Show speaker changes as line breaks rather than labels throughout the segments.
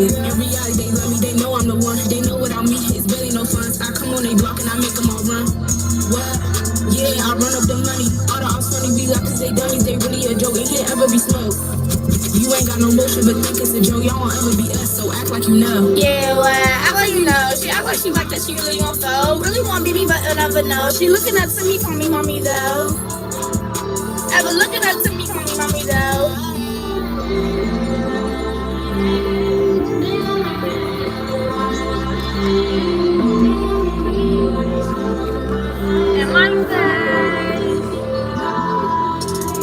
In reality, they love me, they know I'm the one. They know without me, it's really no fun. I come on they block and I make them all run. What? Yeah, I run up the money. All the ops funny be like, cause they dummies, they really a joke. It can't ever be smoke. You ain't got no motion, but think it's a joke. Y'all won't ever be us, so act like you know.
Yeah, well, act like you know. She act like she like that she really gon' fold. Really want BB, but you'll never know. She looking up to me, call me mommy though. Ever looking up to me, call me mommy though. And my face.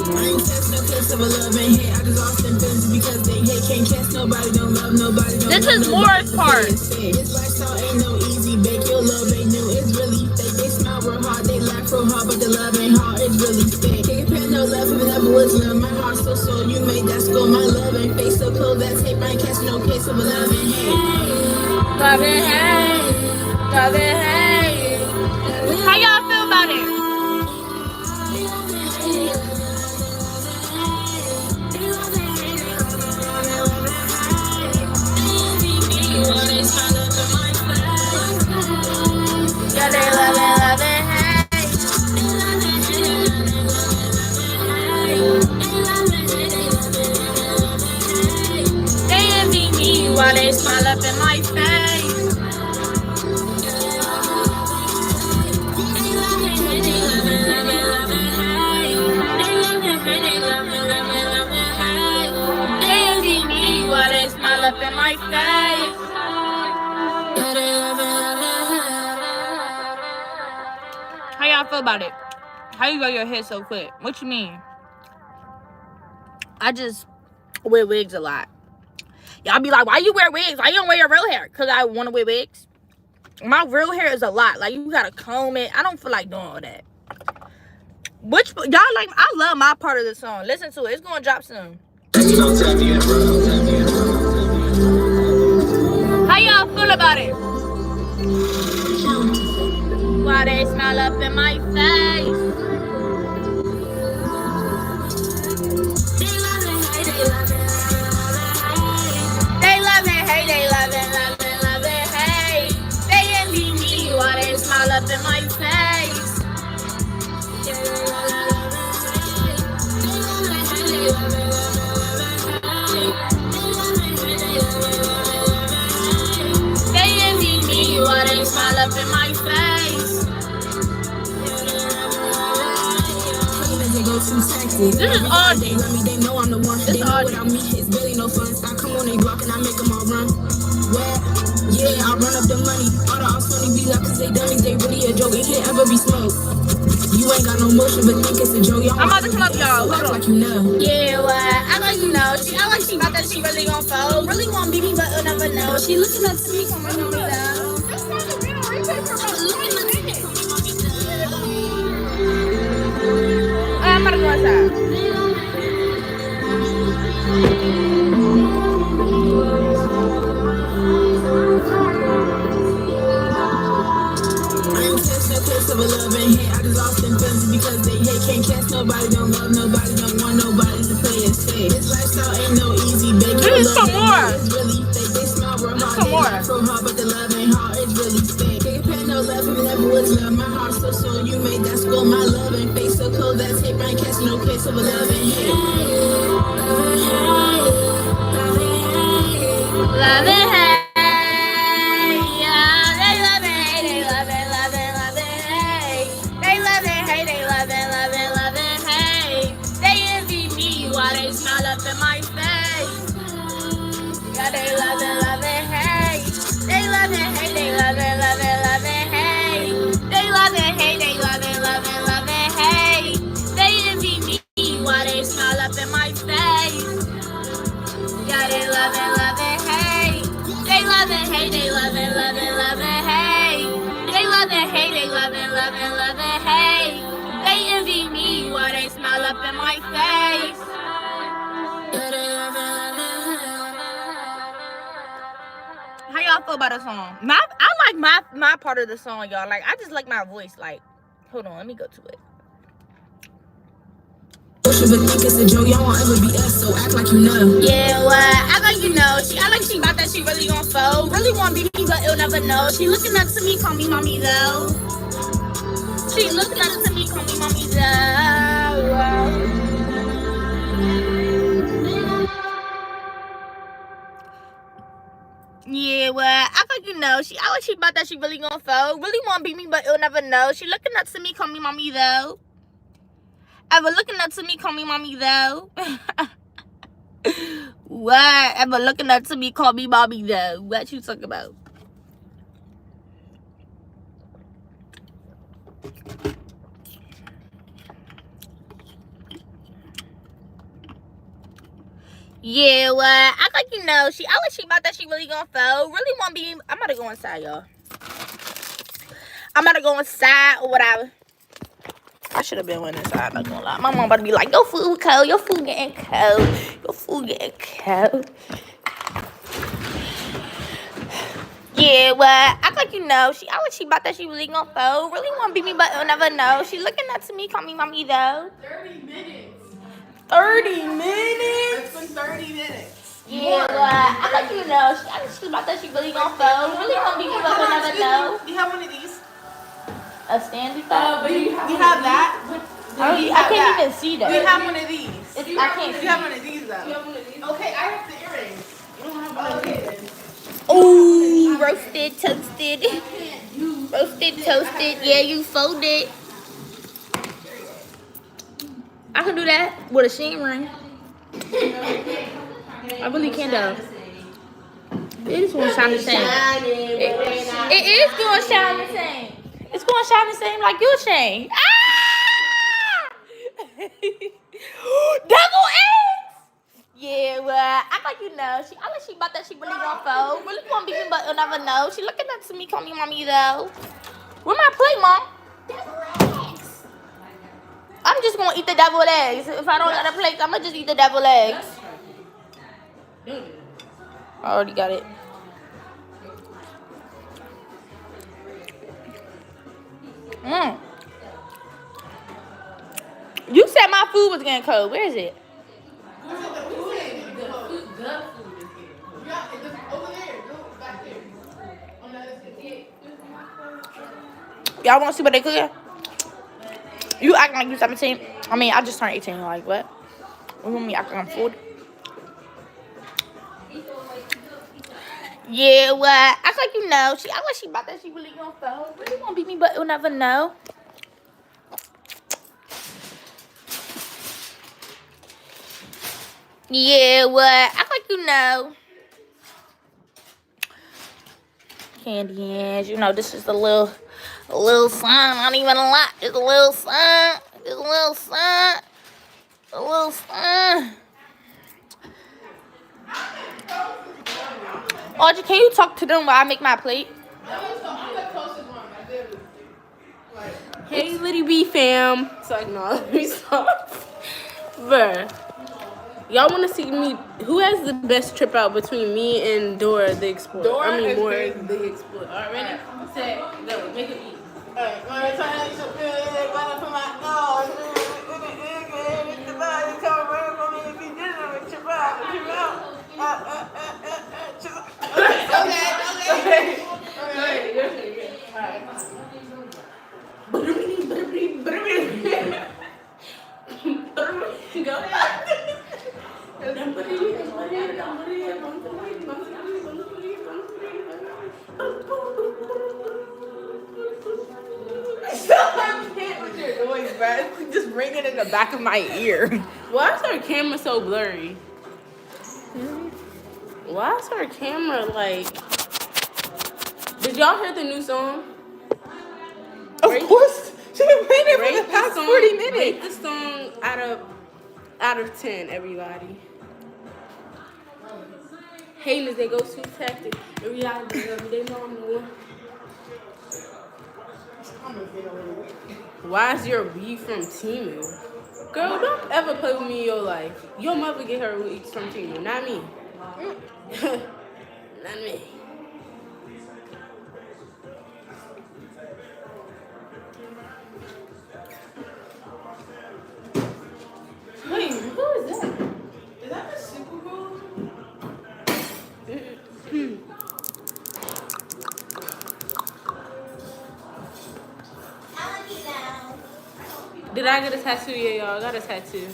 I ain't catch no case of a love and hate. I just lost them feelings because they hate. Can't catch nobody, don't love nobody. Don't
this
love
is Laura's part.
This lifestyle ain't no easy bake. Your love ain't new, it's really fake. They smile real hard, they laugh real hard, but the love ain't hard, it's really fake. Can't compare no love if it never was love. My heart so sore, you made that score. My love ain't fake, so cold that tape. I ain't catch no case of a love and hate.
Love and hate. Love and hate. How y'all feel about it? Yeah, they love and hate. They envy me while they smile up in my face. They envy me while they smile up in my face. How y'all feel about it? How you grow your hair so quick? What you mean? I just wear wigs a lot. Y'all be like, why you wear wigs? Why you don't wear your real hair? Because I want to wear wigs. My real hair is a lot. Like, you got to comb it. I don't feel like doing all that. Which, y'all like, I love my part of the song. Listen to it. It's going to drop soon. How y'all feel about it? Why they smile up in my face? They love and hate, they love and love and love and hate. They envy me while they smile up in my face. They envy me while they smile up in my face. This is all
they love me, they know I'm the one. They know without me, it's really no fun. I come on they block and I make them all run. Well, yeah, I run up the money. All the ops funny be like, cause they dummies, they really a joke. It can't ever be smoke. You ain't got no motion, but think it's a joke. Y'all
I'm about to come up, y'all. Hold on.
Like you know.
Yeah, well, I like you know. She act like she about that she really gon' fold. Really want BB, but you'll never know. She looking up to me, come on, me though. I'm about to go outside.
Of a love and hate, I just lost them feelings because they hate. Can't catch nobody, don't love nobody, don't want nobody to play it safe. This lifestyle ain't no easy, bake.
Give me some more.
It's really fake. They smile real hard, they laugh real hard, but the love ain't hard, it's really fake. Can't compare no love if it never was love. My heart so sore, you made that score. My love ain't fake, so cold that tape. I ain't catch no case of a love and hate.
Love and hate. They smile up in my face. Yeah, they love and hate. They love and hate, they love and up in my face. How y'all feel about the song? I like my part of the song, y'all. Like, I just like my voice. Like, hold on, let me go to it.
But think it's a joke, y'all won't ever be us, so act like you know.
Yeah, what? Act like you know. She act like she about that she really gon' fold. Really want to be me, but it'll never know. She looking up to me, call me mommy though. She looking up to me, call me mommy though. Yeah, well, act like you know. She act like she about that she really gon' fold. Really want to be me, but it'll never know. She looking up to me, call me mommy though. Ever looking up to me, call me mommy though. What? Ever looking up to me, call me mommy though. What you talking about? Yeah, well, act like you know. She act like she about that she really gonna fold. Really want to be. I'm about to go inside, y'all. I'm about to go inside or whatever. I should have been went inside, not gonna lie. My mom about to be like, your food cold, your food getting cold, your food getting cold. Yeah, well, act like you know. She act like she about that she really gonna fold. Really wanna be me, but you'll never know. She looking up to me, call me mommy though.
30 minutes.
30 minutes?
It's been 30 minutes.
Yeah, well, act like you know. She act like she about that she really gonna fold. Really wanna be me, but you'll never know.
Do you have one of these?
A standy phone?
But you have that?
I can't even see that.
Do you have one of these?
I can't see.
You have one of these though. You have one of these? Okay, I have the earrings. You don't have one of these.
Ooh, roasted, toasted. Roasted, toasted. Yeah, you folded. I can do that with a sheen ring. I really can though. It is gonna shine the same. It is gonna shine the same. It's gonna shine the same like your chain. Ah! Double eggs! Yeah, well, act like you know. She act like she about that she really gonna fold. Really gonna be me, but you'll never know. She looking up to me, call me mommy though. Where my plate, mom? Devil eggs. I'm just gonna eat the devil eggs. If I don't got a plate, I'm gonna just eat the devil eggs. I already got it. You said my food was getting cold. Where is it? Y'all want to see what they cooking? You acting like you 17. I mean, I just turned 18. Like, what? You want me acting like I'm 40? Yeah, well, act like you know. She act like she about that she really gonna fold. Really gonna beat me, but you'll never know. Yeah, well, act like you know. Candy hands, you know, this is a little sign, not even a lot. Just a little sign. Just a little sign. A little sign. Audrey, can you talk to them while I make my plate?
Hey, Liddy B fam. So let me stop. Bruh. Y'all want to see me? Who has the best trip out between me and Dora the Explorer?
Dora is
More
big.
the Explorer. All right, ready? Set, go. Make it eat. Go ahead.
I can't with your noise, bro. It's just ringing in the back of my ear.
Why is her camera so blurry? Why is her camera like? Did y'all hear the new song?
Of course. She's been playing it for the past 40 minutes.
Rate the song out of 10, everybody. Haters, they go too tactic. In reality, they know I'm the one. Why is your beef from Timu? Girl, don't ever play with me in your life. Your mother get her weeks from you, not me. Not me.
Wait, who is that? Is that the Super Bowl?
Did I get a tattoo? Yeah, y'all. I got a tattoo.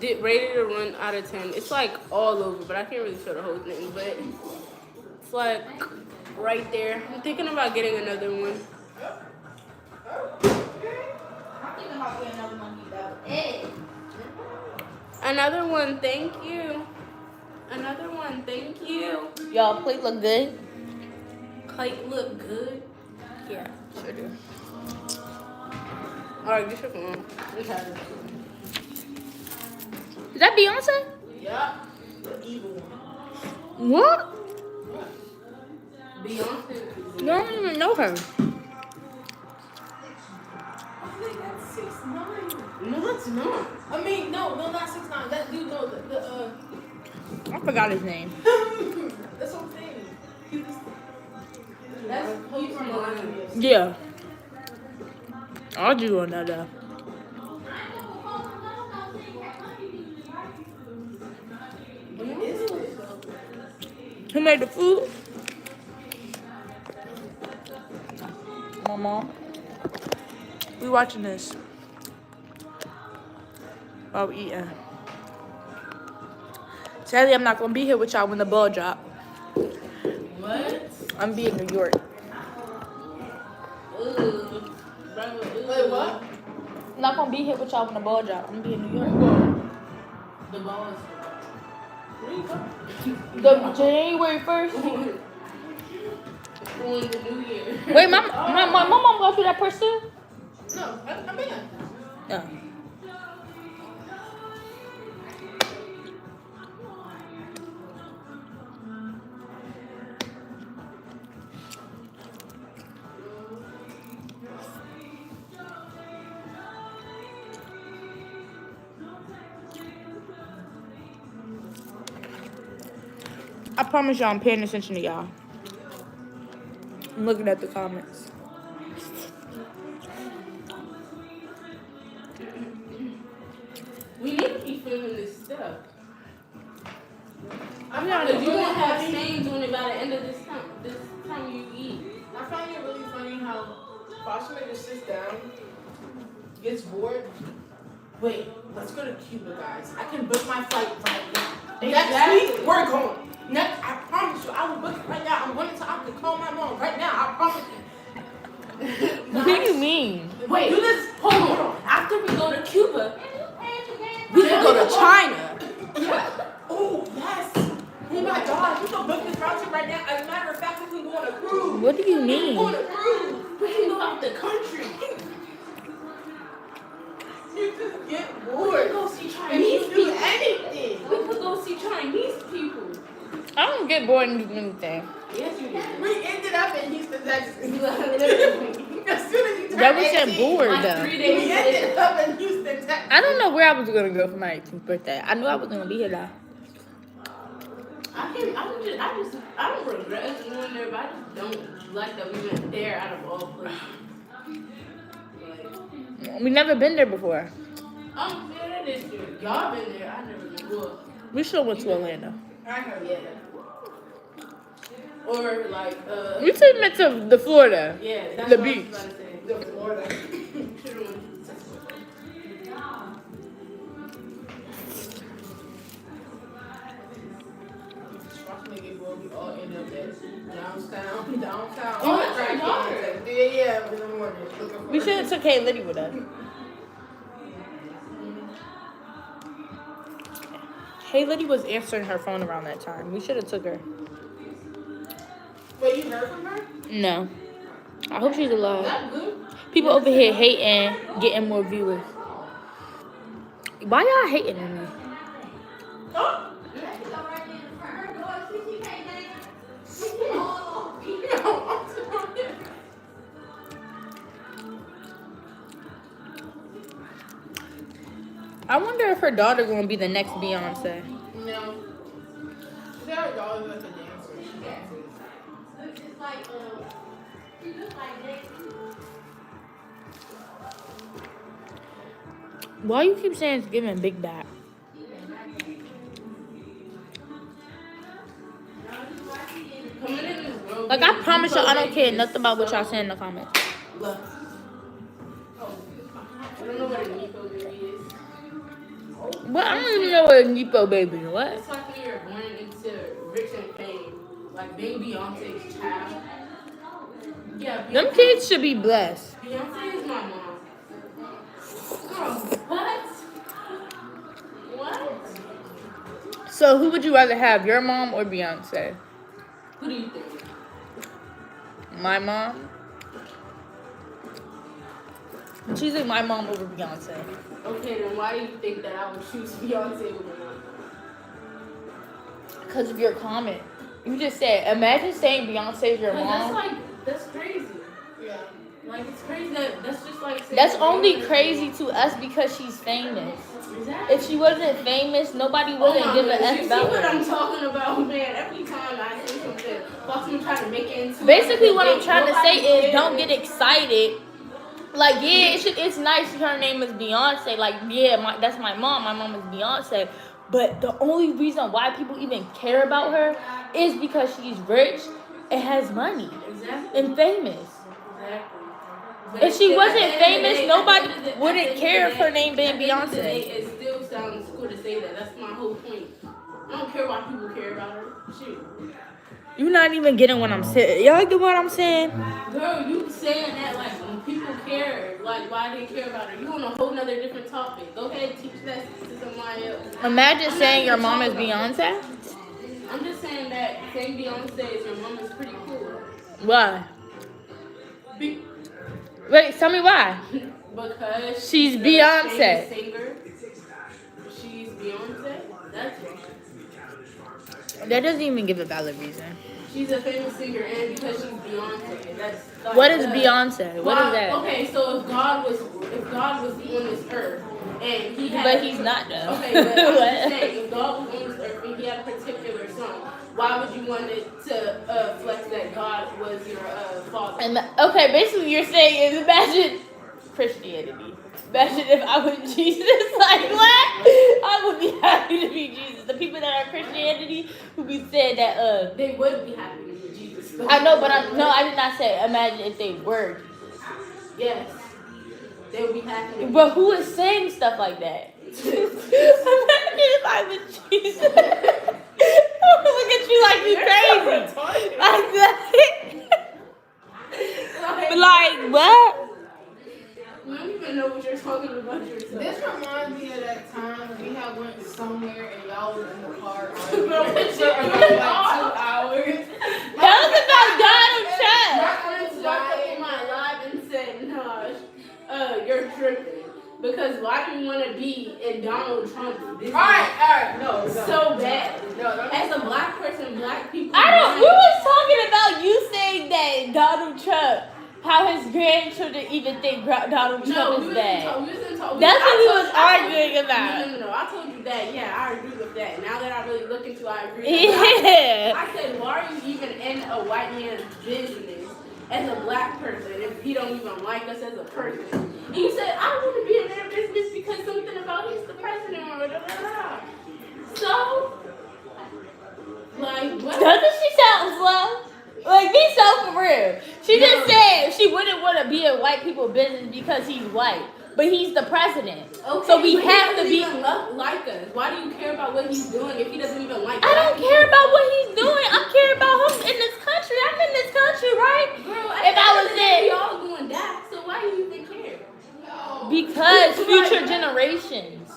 Rated to run out of 10. It's like all over, but I can't really show the whole thing. But it's like right there. I'm thinking about getting another one. Another one, thank you. Another one, thank you.
Y'all plate look good?
Plate look good.
Yeah, sure do.
Alright, get your phone.
Is that Beyonce?
Yeah. The evil one.
What?
Beyonce.
No, I don't even know her.
I think that's 6ix9ine.
No, it's not.
I mean, no, not 6ix9ine. That dude, no,
I forgot his name.
that's what I'm saying.
That's Post Malone.
Yeah. I'll do another. Who made the food? My mom. We watching this while we eating. Sadly, I'm not gonna be here with y'all when the ball drop.
What?
I'm be in New York.
Wait, what?
I'm not gonna be here with y'all when the ball drop. I'm gonna be in New York.
The ball is.
What are you talking
The January 1st.
On the New Year.
Wait, my mom go through that purse too?
No, I'm in.
Yeah. I promise y'all I'm paying attention to y'all. I'm looking at the comments.
We need to be filming this stuff.
I'm
You're
not
gonna have stains on it by the end of this time you eat.
I find it really funny how Foster just sits down, gets bored. Wait, let's go to Cuba, guys. I can book my flight right now. Next week, we're going. Next, I promise you, I will book it right now. I'm going to have to call my mom right now. I promise you.
What do you mean?
Wait,
Do this.
hold on. After we go to Cuba, we can go to China.
Oh, yes. Oh my God, we can book this round trip right now. As a matter of fact, we can go on a cruise.
What do you
We can go on
mean?
a cruise.
We can go out the country.
You just get
We
bored.
can go see
And
Chinese
you do
people.
anything.
We could go see Chinese people.
I don't get bored and do anything.
Yes, you did.
We ended up in Houston, Texas.
Literally.
As soon as you turn
That was that
18,
bored
Like
though.
3
We
days later.
ended up in Houston, Texas.
I don't know where I was gonna go for my 18th birthday. I knew I was gonna be here though.
I don't regret us going there, but I just don't like that we went there out of all places. Like,
We never been there before.
I'm there this year. Y'all been there. I never been. Well,
We should have went to Orlando.
I heard
yeah. Or like,
We should have went to the Florida.
yeah, that's
The
what I was
beach.
about to say.
the Florida.
Should've went to Texas.
Nigga, boy, we all end up at downtown.
Oh, that's your daughter.
Yeah, in the morning. Looking for
We should have took Hey Liddy with us. Hey Liddy was answering her phone around that time. We should have took her.
Wait, you heard from her?
No. I hope she's alive.
That good?
People over here hating, getting more viewers. Why y'all hating on me?
Oh.
I wonder if her daughter gonna be the next Beyonce.
No. Their daughter's like a dancer. She dances.
Why you keep saying it's giving big back? Like, I promise y'all, I don't care nothing about what y'all say in the comments.
Look.
I don't know what a Nico baby is.
What? I don't even know what a Nepo baby is. What?
It's like when you're born into rich and fame, like being Beyonce's child. Yeah,
Them kids should be blessed.
Beyonce is my mom. Girl, what? What?
So, who would you rather have, your mom or Beyonce?
Who do you think?
My mom? She's like my mom over Beyonce.
Okay, then why do you think that I would choose Beyonce over mom?
Because of your comment. You just said, imagine saying Beyonce's your mom.
That's crazy.
Yeah.
Like, it's crazy that's just like saying
That's only
Beyonce.
crazy to us because she's famous.
Exactly.
If she wasn't famous, nobody wouldn't give a F
You see
about
what
her.
I'm talking about, man? Every time I say something, Foxman trying to make it into
Basically, what I'm trying to say
nobody
is don't
cares.
get excited. Like, yeah, it's nice her name is Beyonce. Like, yeah, that's my mom. My mom is Beyonce. But the only reason why people even care about her is because she's rich and has money
Exactly.
and famous.
Exactly. But
If she
at
wasn't
the end of the
famous,
day-
nobody
at the end of the-
wouldn't
at the end
care
of
if
the
her
day-
name being
at the end of the
Beyonce.
day, it still sounds cool to say that. That's my whole point. I don't care why people care about her. Shoot.
You're not even getting what I'm saying. Y'all get what I'm saying?
Girl, you saying that like when people care, like why they care about her. You on a whole nother different topic. Go ahead, teach that to somebody else.
Imagine
I'm
saying
not
your
gonna
mom is
talk about
Beyonce.
I'm just saying that saying Beyonce is your mom is pretty cool.
Why?
Be-
Wait, tell me why.
because
She's
a
Beyonce.
famous singer. She's Beyonce. That's it.
That doesn't even give a valid reason.
She's a famous singer, and because she's Beyonce, that's like,
What is Beyonce? What is
God-
that?
Okay, so if God was on this earth and he had,
But he's not though.
Okay, but I'm just
What?
saying, if God was on this earth and he had a particular song, why would you want it to flex that God was your father?
And okay, basically you're saying is imagine Christianity. Imagine if I was Jesus, like what? I would be happy to be Jesus. The people that are Christianity who be saying that
They would be happy to be Jesus.
I know, but I did not say imagine if they were Jesus.
Yes, they would be happy. To be
But who is saying stuff like that? Imagine if I was Jesus. Look at you like you crazy. Like that. Like what?
You don't even know what you're talking about yourself.
This reminds me of that time we had went somewhere and y'all was in the car
Bro,
arguing
it's
for about like 2 hours.
That was about Donald Trump.
My friends walked up in my live and said, "No, you're tripping." Because why do you want to be in Donald Trump's business?
Alright, no.
So bad.
No,
As a black person, black people.
I don't. We was talking about you saying that Donald Trump, how his grandchildren even think Donald Trump is bad. That's what we was arguing about.
No. I told you that. Yeah, I agree with that. Now that I really look into it, I agree.
Yeah.
I said, why are you even in a white man's business as a black person if he don't even like us as a person? And you said, I don't want to be in their business because something about he's the president or blah, blah, blah. So, like, what?
Doesn't she sound slow? Like, be so for real. She just said she wouldn't want to be in white people's business because he's white. But he's the president.
Okay,
So we
but
have to
he
be.
doesn't even like us. Why do you care about what he's doing if he doesn't even like us?
I don't care about what he's doing. I care about him in this country. I'm in this country, right?
Girl,
If I was
we
in.
all doing that, so why do you even care?
Because future generations.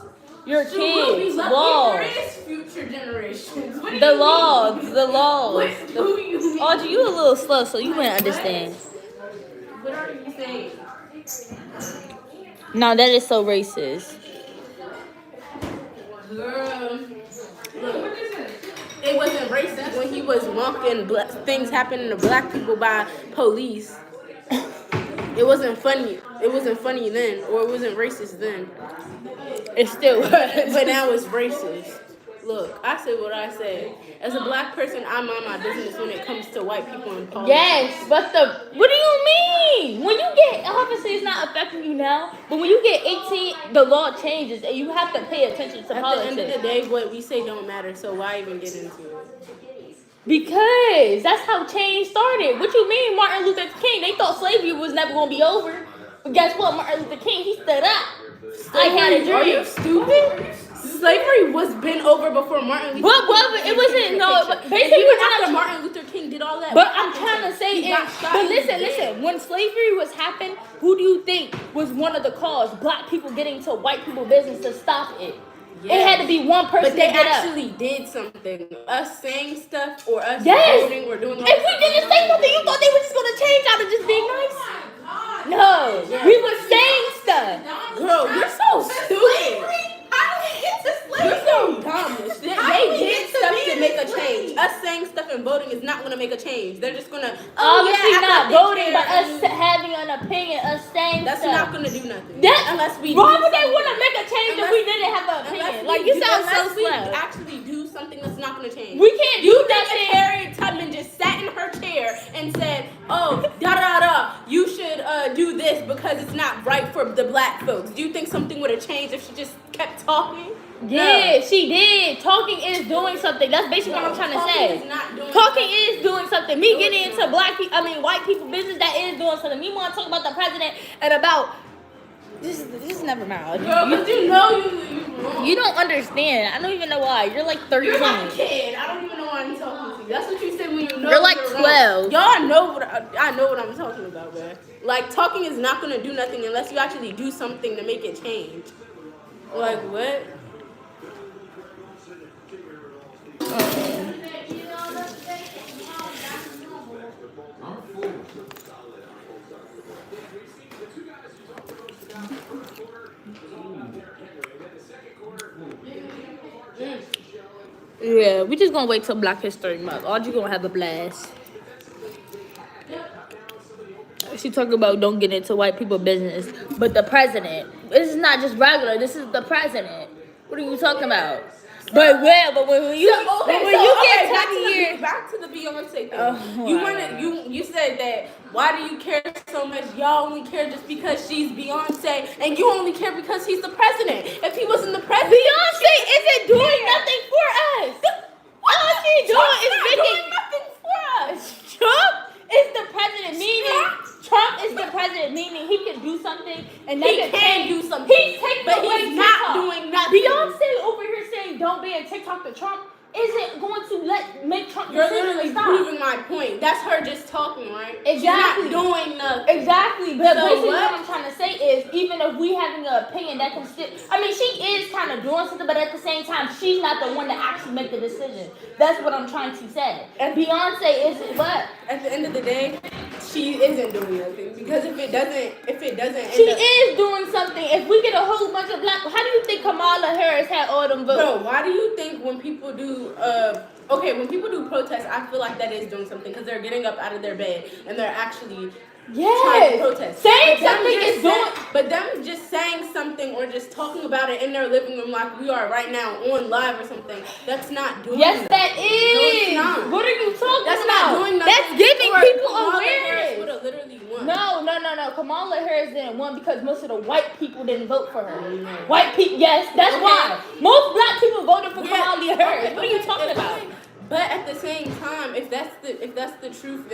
Your
So we'll be
kids.
lucky
Laws.
if there is future generations. What do
The
you
laws.
mean?
The laws.
What do you mean?
Audrey, you a little slow, so you wouldn't understand.
What are you saying?
No, that is so racist.
Girl, look, it wasn't racist when he was walking things happening to black people by police. It wasn't funny. It wasn't funny then, or it wasn't racist then.
It still was.
But now it's racist. Look, I said what I said. As a black person, I mind my business when it comes to white people in politics.
Yes, but what do you mean? When you get, obviously it's not affecting you now, but when you get 18, the law changes and you have to pay attention to politics.
At the end of the day, what we say don't matter, so why even get into it?
Because that's how change started. What you mean, Martin Luther King? They thought slavery was never going to be over. But guess what? Martin Luther King, he stood up. I had a dream.
Are you stupid? Slavery was been over before Martin Luther King.
But it wasn't, no, but basically
even after Martin Luther King did all that.
But I'm trying to say, but listen, when slavery was happening, who do you think was one of the cause? Black people getting to white people business to stop it. Yes. It had to be one person.
But they
to get
actually did something. Us saying stuff or us
voting
or doing all
if we didn't say something, you thought they were just going to change out of just being nice? No, we were saying stuff.
Girl, you're so stupid.
How did we get to slavery?
You're so dumb. They did stuff to make a change. Us saying stuff and voting is not going to make a change. They're just going to,
obviously not voting, but us having an opinion, us saying
that's
stuff.
That's not going to do nothing.
Unless we why would they want to make a change if we didn't have an opinion? Like, you sound so slow.
Unless we actually do something that's not going to change.
We can't do nothing.
If Harriet Tubman just sat in her chair and said, oh, da-da-da, you should do this because it's not right for the black folks. Do you think something would have changed if she just kept talking?
Yeah, she did. Talking is doing something. That's basically what I'm trying to say. Talking is doing something. Me getting into white people business, that is doing something. Me want to talk about the president and about this is never mind.
Girl, but you wrong.
You don't understand. I don't even know why. You're like 13.
You're like a kid. I don't even know why I'm talking to you. That's what you said when you know.
You're like 12.
Y'all know I know what I'm talking about, man. Like, talking is not gonna do nothing unless you actually do something to make it change. Like, what?
Yeah, we just gonna wait till Black History Month. Audrey gonna have a blast. She talking about don't get into white people business, but the president. This is not just regular. This is the president. What are you talking about? But when you get 20 years
back to the Beyonce thing. You said that why do you care so much? Y'all only care just because she's Beyonce, and you only care because he's the president. If he wasn't the president,
Beyonce isn't doing nothing for us. All she's doing is making
nothing for us.
Trump is the president, meaning Trump is the president, meaning he can do something and
he can do something.
He's taking
but
away
he's not
TikTok.
doing nothing.
Beyonce over here saying don't be a TikTok to Trump isn't going to make Trump
You're literally proving my point. That's her just talking, right?
Exactly.
She's not doing nothing.
Exactly. But
so
basically what I'm trying to say is even if we having an opinion that can still, I mean, she is kind of doing something, but at the same time, she's not the one to actually make the decision. That's what I'm trying to say. And Beyonce isn't what?
At the end of the day, she isn't doing nothing because if it doesn't,
she is doing something. If we get a whole bunch of black, how do you think Kamala Harris had all them votes?
Bro, why do you think when people do when people do protests, I feel like that is doing something because they're getting up out of their bed and they're actually trying to protest.
Saying something is doing.
But them just saying something or just talking about it in their living room like we are right now on live or something, that's not doing
Yes, that is.
No, it's not.
What are you talking
that's
about?
Not doing nothing.
That's giving people
Kamala
awareness.
Harris would have literally won.
No. Kamala Harris didn't win because most of the white people didn't vote for her. White people, yes, that's why. Most black people voted for Kamala Harris. What are you talking about?
But at the same time, if that's the truth,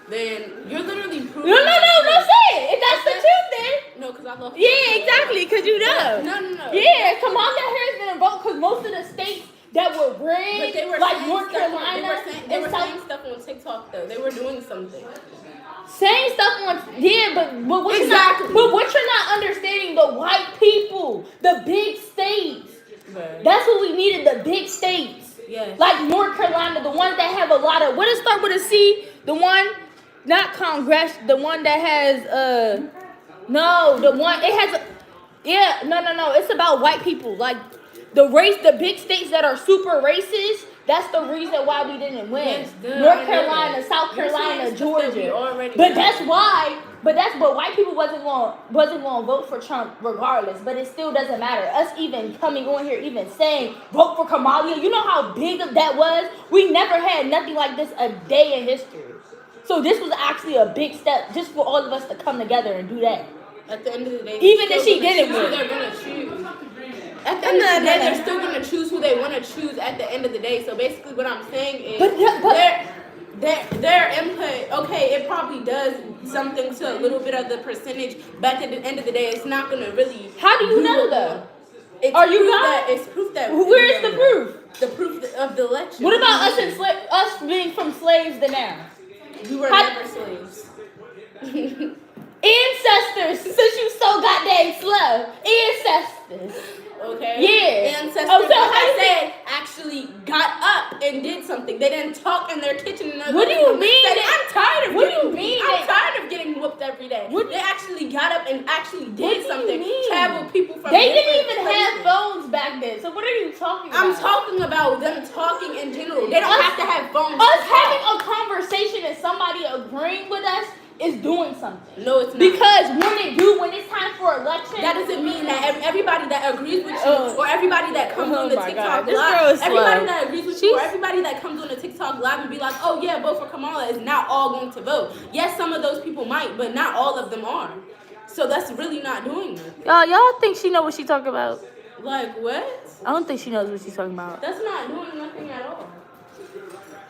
then you're literally proving.
No, say it. If that's the truth, then.
No, because I love.
Yeah, exactly, because you know.
No.
Yeah, Kamala Harris didn't vote because most of the states that were red, like North Carolina,
they were saying stuff on TikTok though. They were doing something.
Saying stuff on but what
exactly.
What you're not understanding, the white people, the big states.
Right.
That's what we needed, the big states.
Yes.
Like North Carolina, the ones that have a lot of, what does it start with a C? The one, not Congress, the one that has, it's about white people. Like, the big states that are super racist, that's the reason why we didn't win.
Yes,
North Carolina, South Carolina, Georgia. But that's why But white people wasn't going to vote for Trump regardless. But it still doesn't matter. Us even coming on here, even saying vote for Kamala. You know how big of that was. We never had nothing like this a day in history. So this was actually a big step just for all of us to come together and do that.
At the end of the day,
even if she didn't win,
they're gonna choose. At the end of the day, they're still gonna choose who they want to choose. At the end of the day, so basically, what I'm saying is, their input, okay, it probably does something to a little bit of the percentage, but at the end of the day, it's not gonna really.
How do you know though?
It's proof that.
Where's the proof?
The proof of the election.
What about us being from slaves to now?
We were never slaves.
Ancestors, since you so goddamn slow. Ancestors.
Okay.
Yeah.
Ancestors,
oh, so
like I said, actually got up and did something. They didn't talk in their kitchen.
What do you mean?
I'm tired of.
What do you mean?
I'm tired of getting whooped every day. They actually got up and actually did something. Traveled people from.
They didn't even have phones back then. So what are you talking about?
I'm talking about them talking in general. They don't have to have phones.
Us having a conversation and somebody agreeing with us is doing something.
No, it's not.
Because when it's time for election,
that doesn't mean that everybody that agrees with you or everybody that comes on the TikTok
live,
everybody that agrees with you or everybody that comes on the TikTok live and be like, oh yeah, vote for Kamala is not all going to vote. Yes, some of those people might, but not all of them are. So that's really not doing it.
Y'all think she know what she talking about?
Like what?
I don't think she knows what she's talking about.
That's not doing nothing at all.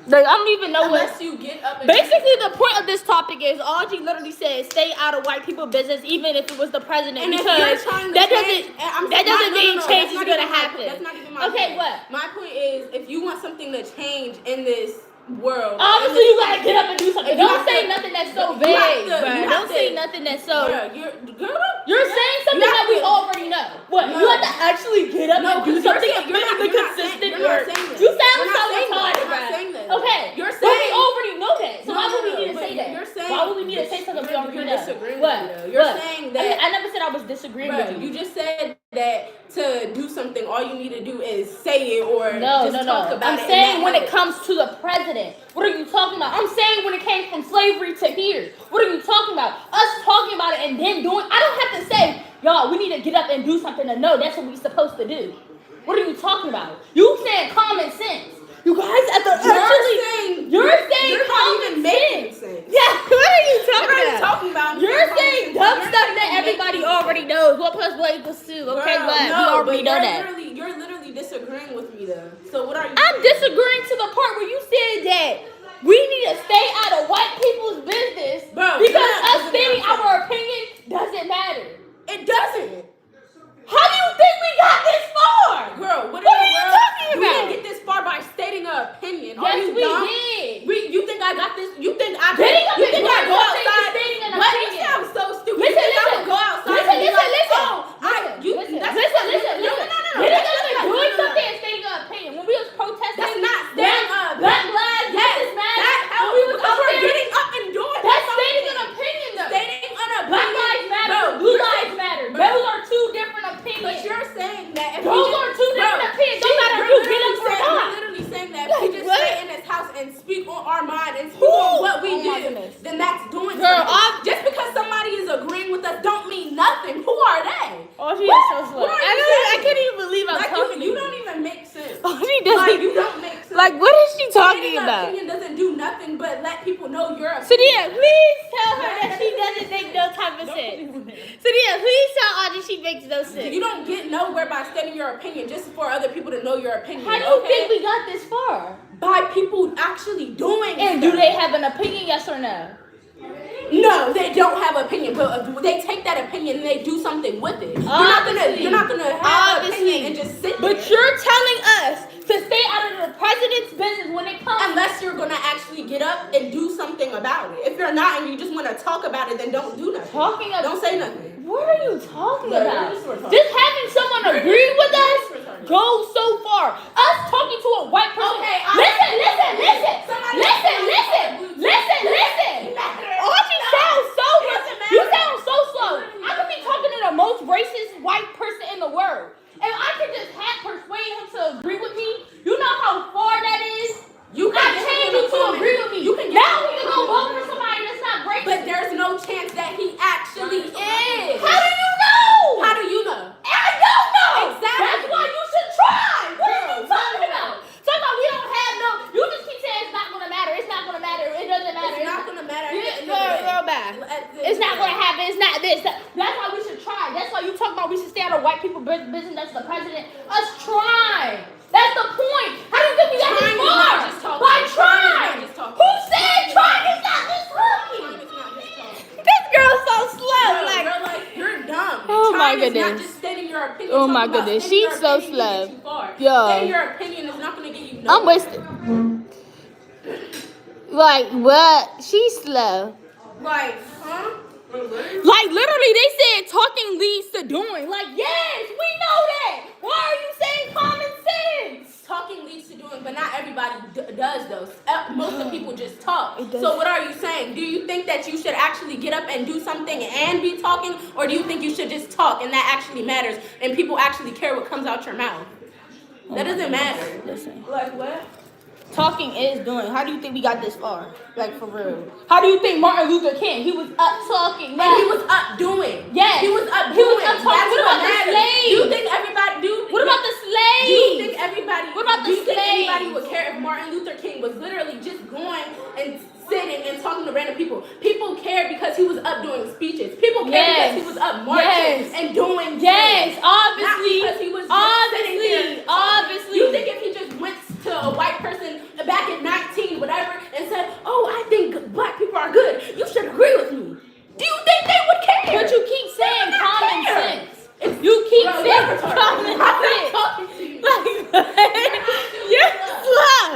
Like, I don't even know
unless you get up and
basically the point of this topic is Audrey literally said stay out of white people business even if it was the president
and
because
that
doesn't mean change is gonna happen.
That's not even my
point. What?
My point is if you want something to change in this world,
obviously you gotta get up and do something. Don't say nothing that's so vague, bro. Don't say nothing that's so. You're saying something that we already know. What? You have to actually get up and do something. You're not consistent work. You sound so retarded, bro. Okay, you're saying we already know that. So why would we need to say that? Why would we need to say something we already know? What?
You're saying that.
I never said I was disagreeing with you.
You just said that to do something, all you need to do is say it or talk about it.
I'm saying when it comes to the president. What are you talking about? I'm saying when it came from slavery to here. What are you talking about? Us talking about it and then doing. I don't have to say, y'all, we need to get up and do something to know that's what we're supposed to do. What are you talking about? You saying common sense. You guys at the you're saying common sense. Yeah, what are you talking about? You're saying dumb stuff that everybody already knows. 1 + 1 = 2. Okay, we already know that.
You're literally disagreeing with me though. So what are you?
I'm disagreeing to the part where you said that we need to stay out of white people's business, because us stating our opinion doesn't matter.
It doesn't.
How do you think we got this far?
Girl, what are you talking about? We didn't get this far by stating an opinion.
Yes, we did.
You think I got this? You think I
go outside?
Stating an opinion. You sound so stupid.
Listen,
I would go outside.
Listen. Doing something and stating an opinion. When we was protesting,
that's not stating up.
Black lives, yes, matter.
We was up there getting up and doing.
That's stating an opinion, though.
Stating an opinion.
Black lives matter. Blue lives matter. Those are two different opinions.
But you're saying that if
those are two different opinions. Don't matter if you get up or not.
You're literally saying that if we just stay in this house and speak on our mind and speak on what we do, then that's doing something. Just because somebody is agreeing with us don't mean nothing. Who are they?
Oh, she is so slow. I can't even believe I'm talking.
You don't even make sense.
Oh, she doesn't.
Like, you don't make sense.
Like, what is she talking about?
Opinion doesn't do nothing but let people know your opinion.
Sadia, please tell her that she doesn't make no type of sense. Sadia, please tell Audrey she makes no sense.
You don't get nowhere by stating your opinion just for other people to know your opinion.
How do you think we got this far?
By people actually doing it.
And do they have an opinion, yes or no?
No, they don't have an opinion, but they take that opinion and they do something with it. You're not gonna have an opinion and just sit there.
But you're telling us to stay out of the president's business when it comes.
Unless you're gonna actually get up and do something about it. If you're not and you just want to talk about it, then don't do nothing. Don't say nothing.
What are you talking about? Just having someone agree with us goes so far. Us talking to a white person.
Okay,
listen. Audrey sounds so much. You sound so slow. I could be talking to the most racist white person in the world, and I could just persuade him to agree with me. You know how far that is. I change you to agree with me. Now we can go vote for somebody that's not racist.
But there's no chance that he actually is.
How do you know?
How do you know?
I don't know.
Exactly.
That's why you should try. What are you talking about? Talking about we don't have no. You just keep saying it's not gonna matter. It's not gonna matter. It doesn't matter.
It's not gonna matter.
Girl, bad. It's not gonna happen. It's not this. That's why we should try. That's why you talk about we should stay out of white people business. That's the president. Us try. That's the point. How do you think we got this far? By trying. Who said trying is not this lucky? This girl's so slow.
Like you're dumb.
Oh my
Trying is
goodness.
not just stating your opinion.
Oh my
Talking about
goodness.
stating
She's
your
so
opinion
slow.
gets you far.
Yo.
Stating your opinion is not gonna get you nowhere.
I'm wasted. Like what? She's slow.
Like, huh?
Like literally, they said talking leads to doing. Like yes, we know that. Why are you saying common sense?
Talking leads to doing, but not everybody does those. Most of people just talk.
It does.
So what are you saying? Do you think that you should actually get up and do something and be talking, or do you think you should just talk and that actually matters and people actually care what comes out your mouth? That doesn't matter.
Listen.
Like what?
Talking is doing. How do you think we got this far? Like for real. How do you think Martin Luther King? He was up talking.
And he was up doing.
Yes.
He was up
He
doing.
was up talking.
That's
What about the
matters.
slaves?
Do you think everybody do?
What about the slaves?
Do you think everybody?
What about the
do you think
slaves?
anybody would care if Martin Luther King was literally just going and sitting and talking to random people? People care because he was up doing speeches. People care because he was up marching and doing
yes,
things.
obviously.
Not because he was just sitting there.
Obviously.
You think if he just went to a white person back at 19, whatever, and said, "Oh, I think black people are good. You should agree with me." Do you think they would care?
But you keep saying
They would not
common
care.
sense. You keep
Bro,
saying
you're retarded.
common
I'm not
sense.
talking to you.
You're slow.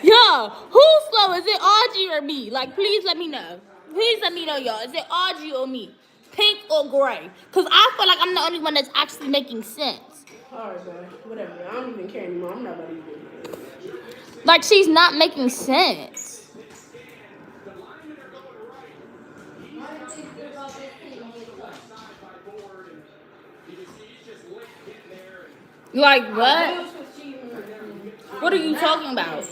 Yo, who's slow? Is it Audrey or me? Like, please let me know. Please let me know, y'all. Is it Audrey or me? Pink or gray? Because I feel like I'm the only one that's actually making sense.
Alright, bro. Whatever. I don't even care anymore. I'm not about to do it.
Like, she's not making sense. Like, what? What are you talking about?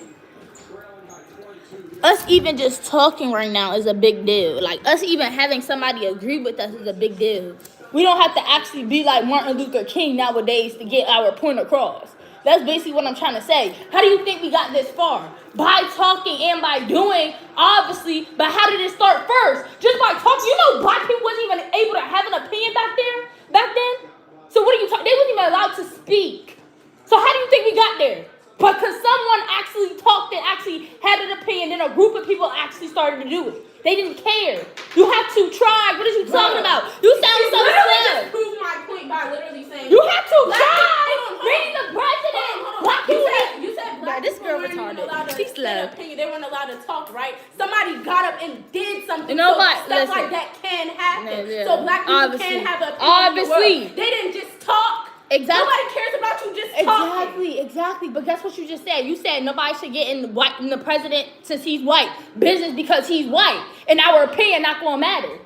Us even just talking right now is a big deal. Like, us even having somebody agree with us is a big deal. We don't have to actually be like Martin Luther King nowadays to get our point across. That's basically what I'm trying to say. How do you think we got this far? By talking and by doing, obviously, but how did it start first? Just by talking. You know black people wasn't even able to have an opinion back then? So what are you talking? They wasn't even allowed to speak. So how do you think we got there? Because someone actually talked and actually had an opinion, and a group of people actually started to do it. They didn't care. You have to try. What are you talking about? You sound so slow.
Just prove my point by literally saying
You have to try.
Hold on.
Reading the president.
Hold on.
Black people.
You said black
this
people
girl
weren't even
retarded.
allowed to
She's
say
slow.
an opinion. They weren't allowed to talk, right? Somebody got up and did something.
You know
so
what?
Stuff
Listen.
like that can happen.
Yeah.
So black people
Obviously.
can have an opinion.
Obviously.
In the world. They didn't just talk.
Exactly.
Nobody cares about you just talking.
Exactly. But guess what you just said? You said nobody should get in the president since he's white business because he's white, and our opinion not gonna matter.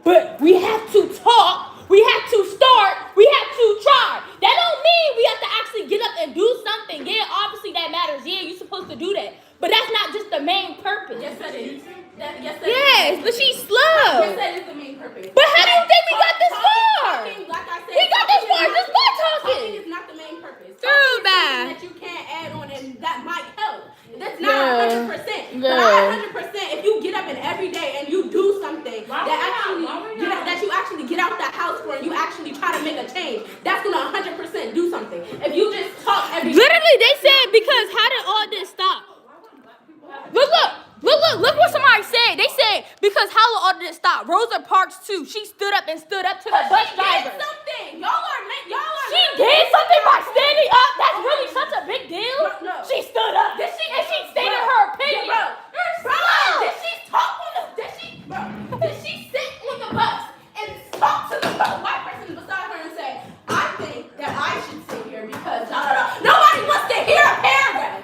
But we have to talk. We have to start. We have to try. That don't mean we have to actually get up and do something. Yeah, obviously that matters. Yeah, you're supposed to do that. But that's not just the main purpose.
Yes, that is.
Yes, but she's slow.
Yes, that is the main purpose.
But how do you think we got this far?
Talking, like I said,
We got this far just by
Talking
talking.
is not the main purpose.
Girl,
Talking is
bye.
something that you can't add on, and that might help. That's not
Girl.
100%.
Girl.
But 100%, if you get up and every day and you do something that you actually get out the house for, and you actually try to make a change, that's gonna 100% do something. If you just talk every day.
Literally, they said because how did all this stop? Look what somebody said. They said because how did all this stop? Rosa Parks too. She stood up to the bus driver.
Did something. Y'all are.
She did something by standing up. That's really such a big deal.
No.
She stood up. And she stated her opinion.
Bro, did she talk on the? Did she sit on the bus and talk to the white person beside her and say, "I think that I should sit here because da da da." Nobody wants to hear a paragraph.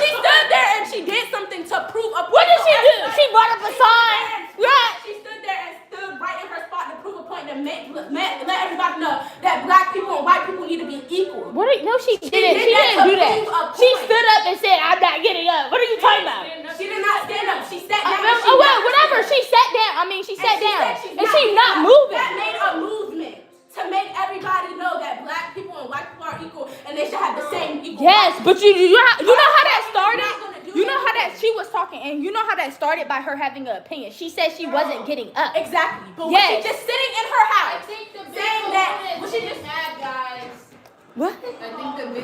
She stood there and she did something to prove a point.
What did she do? She brought up a sign. Right.
She stood there and stood right in her spot to prove a point and let everybody know that black people and white people need to be equal.
No, she didn't.
did
She
that
didn't
to
do that.
prove a
She
point.
stood up and said, "I'm not getting up." What are you talking about?
She did not not stand up. She sat down.
Oh well, whatever. She sat down. I mean, she sat down, and she's not moving.
That made a movement to make everybody know that black people and white people are equal, and they should have the same equal.
Yes, but you know how that started. You know how that she was talking, and you know how that started by her having an opinion. She said she wasn't getting up.
Exactly. But
yes.
Was she just sitting in her house saying that? Was she just
guys?
What?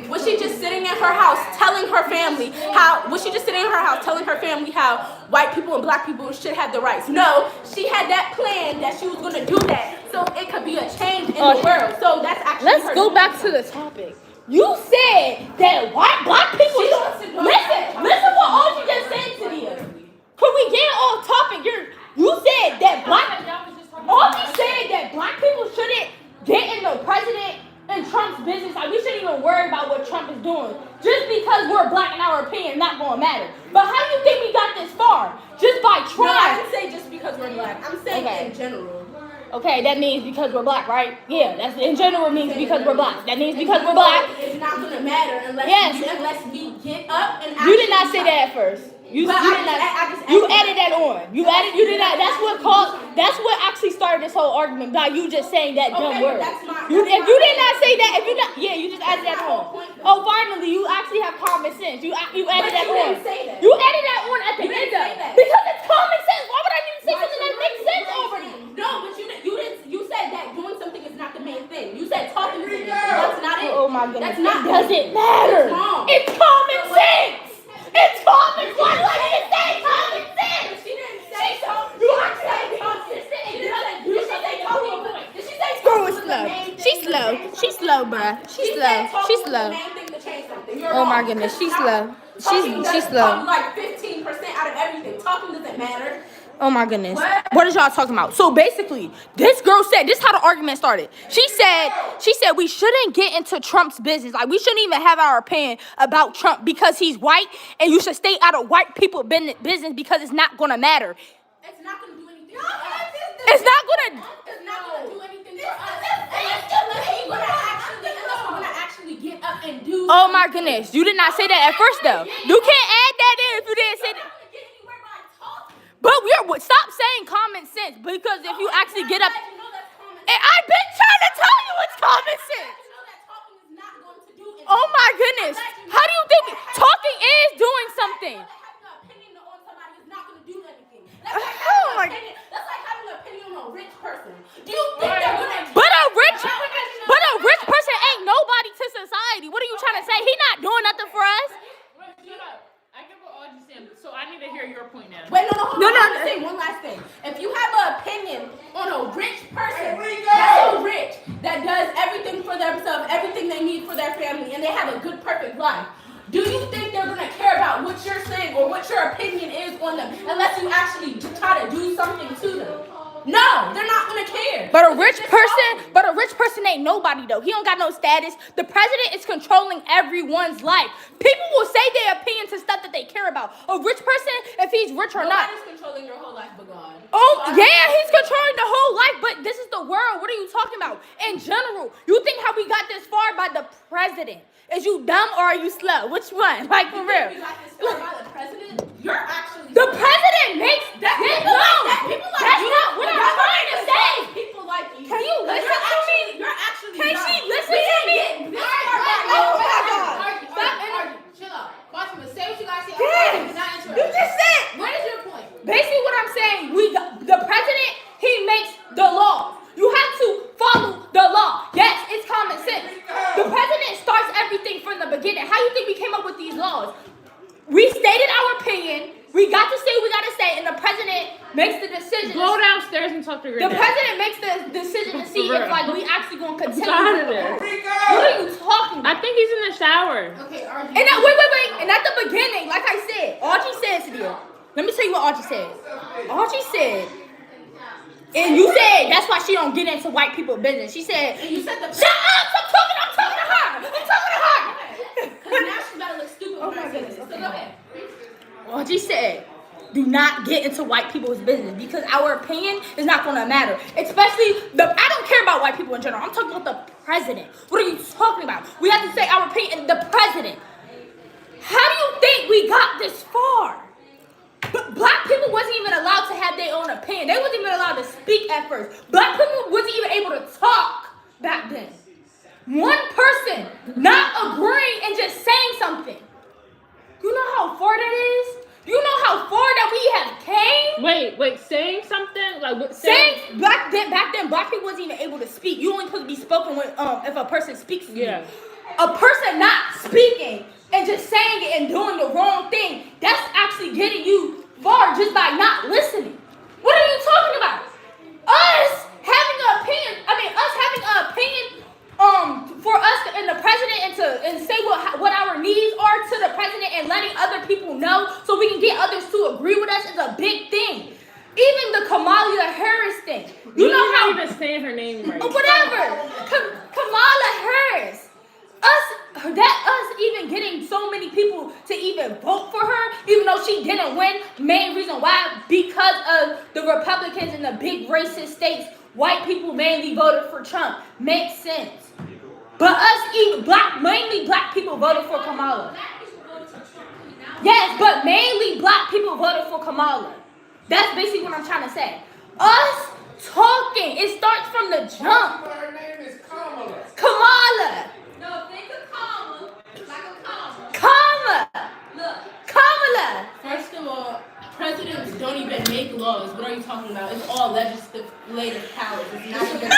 Was she just sitting in her house telling her family how? Was she just sitting in her house telling her family how white people and black people should have the rights? No, she had that plan that she was going to do that so it could be a change in the world. So that's actually.
Let's go back to the topic. You said that black people. Listen what Audrey just said to you. Could we get off topic? You said that Audrey said that black people shouldn't get in the president and Trump's business. Like we shouldn't even worry about what Trump is doing. Just because we're black in our opinion, not gonna matter. But how do you think we got this far? Just by trying.
No, I didn't say just because we're black. I'm saying in general.
Okay, that means because we're black, right? Yeah, that's in general means because we're black. That means because we're black.
It's not gonna matter unless we get up and.
You did not say that at first. You added that on. You did that. That's what actually started this whole argument by you just saying that dumb word. If you did not say that, you just added that on. Oh, finally, you actually have common sense. You added that on. You added that on at the end because it's common sense. Why would I need to say something that makes sense already?
No, but you said that doing something is not the main thing. You said talking is the main thing. That's not it.
Oh my goodness.
That's not
it doesn't matter. It's common sense. It's common sense. Why do I need to say common sense?
She didn't say so.
You are saying common sense.
Did she say
Girl is slow. She's slow, bruh. She's slow. Oh my goodness, she's slow. She's slow.
Like 15% out of everything. Talking doesn't matter.
Oh my goodness. What is y'all talking about? So basically, this girl said, this is how the argument started. She said we shouldn't get into Trump's business. Like we shouldn't even have our opinion about Trump because he's white and you should stay out of white people business because it's not gonna matter.
It's not gonna do anything.
It's not gonna
do anything for us. Unless we're gonna actually get up and do.
Oh my goodness. You did not say that at first though. You can't add that in if you didn't say that. But stop saying common sense because if you actually get up, and I've been trying to tell you it's common sense. Oh my goodness! How do you think talking is doing something? Oh my!
That's like having an opinion on a rich person. Do you think they're gonna?
But a rich person ain't nobody to society. What are you trying to say? He not doing nothing for us.
I get what Audrey's saying, so I need to hear your point now.
Wait, no. I'm gonna say one last thing. If you have an opinion on a rich person that's so rich that does everything for themselves, everything they need for their family, and they have a good, perfect life, do you think they're gonna care about what you're saying or what your opinion is on them unless you actually try to do something to them? No, they're not gonna care.
But a rich person ain't nobody though. He don't got no status. The president is controlling everyone's life. People will say their opinion to stuff that they care about. A rich person, if he's rich or not.
Nobody's controlling your whole life but God.
Oh, yeah, he's controlling the whole life, but this is the world. What are you talking about? In general, you think how we got this far by the president? Is you dumb or are you slow? Which one? Like, for real.
You got this far by the president? You're actually
the president makes
that. People like
that's not what I'm trying to say.
People like you.
Can you listen to me?
You're actually
Can she listen to me?
Oh my God.
Stop. Chill out. Fatima, say what you gotta say.
Yes. You just said.
What is your point?
Basically, what I'm saying, the president, he makes the law. You have to follow the law. Yes, it's common sense. The president starts everything from the beginning. How do you think we came up with these laws? We stated our opinion. We got to say what we got to say, and the president makes the decision.
Go downstairs and talk to your
dad. The president makes the decision to see if like we actually gonna continue.
Out of there.
What are you talking about?
I think he's in the shower.
Okay, Archie.
And wait. And at the beginning, like I said, Archie said to you. Let me tell you what Archie said. Archie said. And you said that's why she don't get into white people business. She said,
and you said
shut up! Stop talking! I'm talking to her!
Because now she better look stupid when I say this. So go ahead.
Archie said, do not get into white people's business because our opinion is not going to matter. Especially, I don't care about white people in general. I'm talking about the president. What are you talking about? We have to say our opinion, the president. How do you think we got this far? Black people wasn't even allowed to have their own opinion. They wasn't even allowed to speak at first. Black people wasn't even able to talk back then. One person not agreeing and just saying something. You know how far that is? You know how far that we have came?
Wait, saying something? Like what
saying back then black people wasn't even able to speak. You only supposed to be spoken when if a person speaks to you. A person not speaking and just saying it and doing the wrong thing, that's actually getting you far just by not listening. What are you talking about? Us having an opinion for us and the president and say what our needs are to the president and letting other people know so we can get others to agree with us is a big thing. Even the Kamala Harris thing. You know how
even saying her name right.
Whatever. Kamala Harris. Us even getting so many people to even vote for her, even though she didn't win. Main reason why, because of the Republicans in the big racist states, white people mainly voted for Trump. Makes sense. But mainly black people voted for Kamala. Yes, but mainly black people voted for Kamala. That's basically what I'm trying to say. Us talking, it starts from the jump.
Her name is Kamala.
Kamala.
No, think of Kamala. Like a comma.
Kamala.
Look.
Kamala.
First of all, presidents don't even make laws. What are you talking about? It's all legislative powers. It's not even.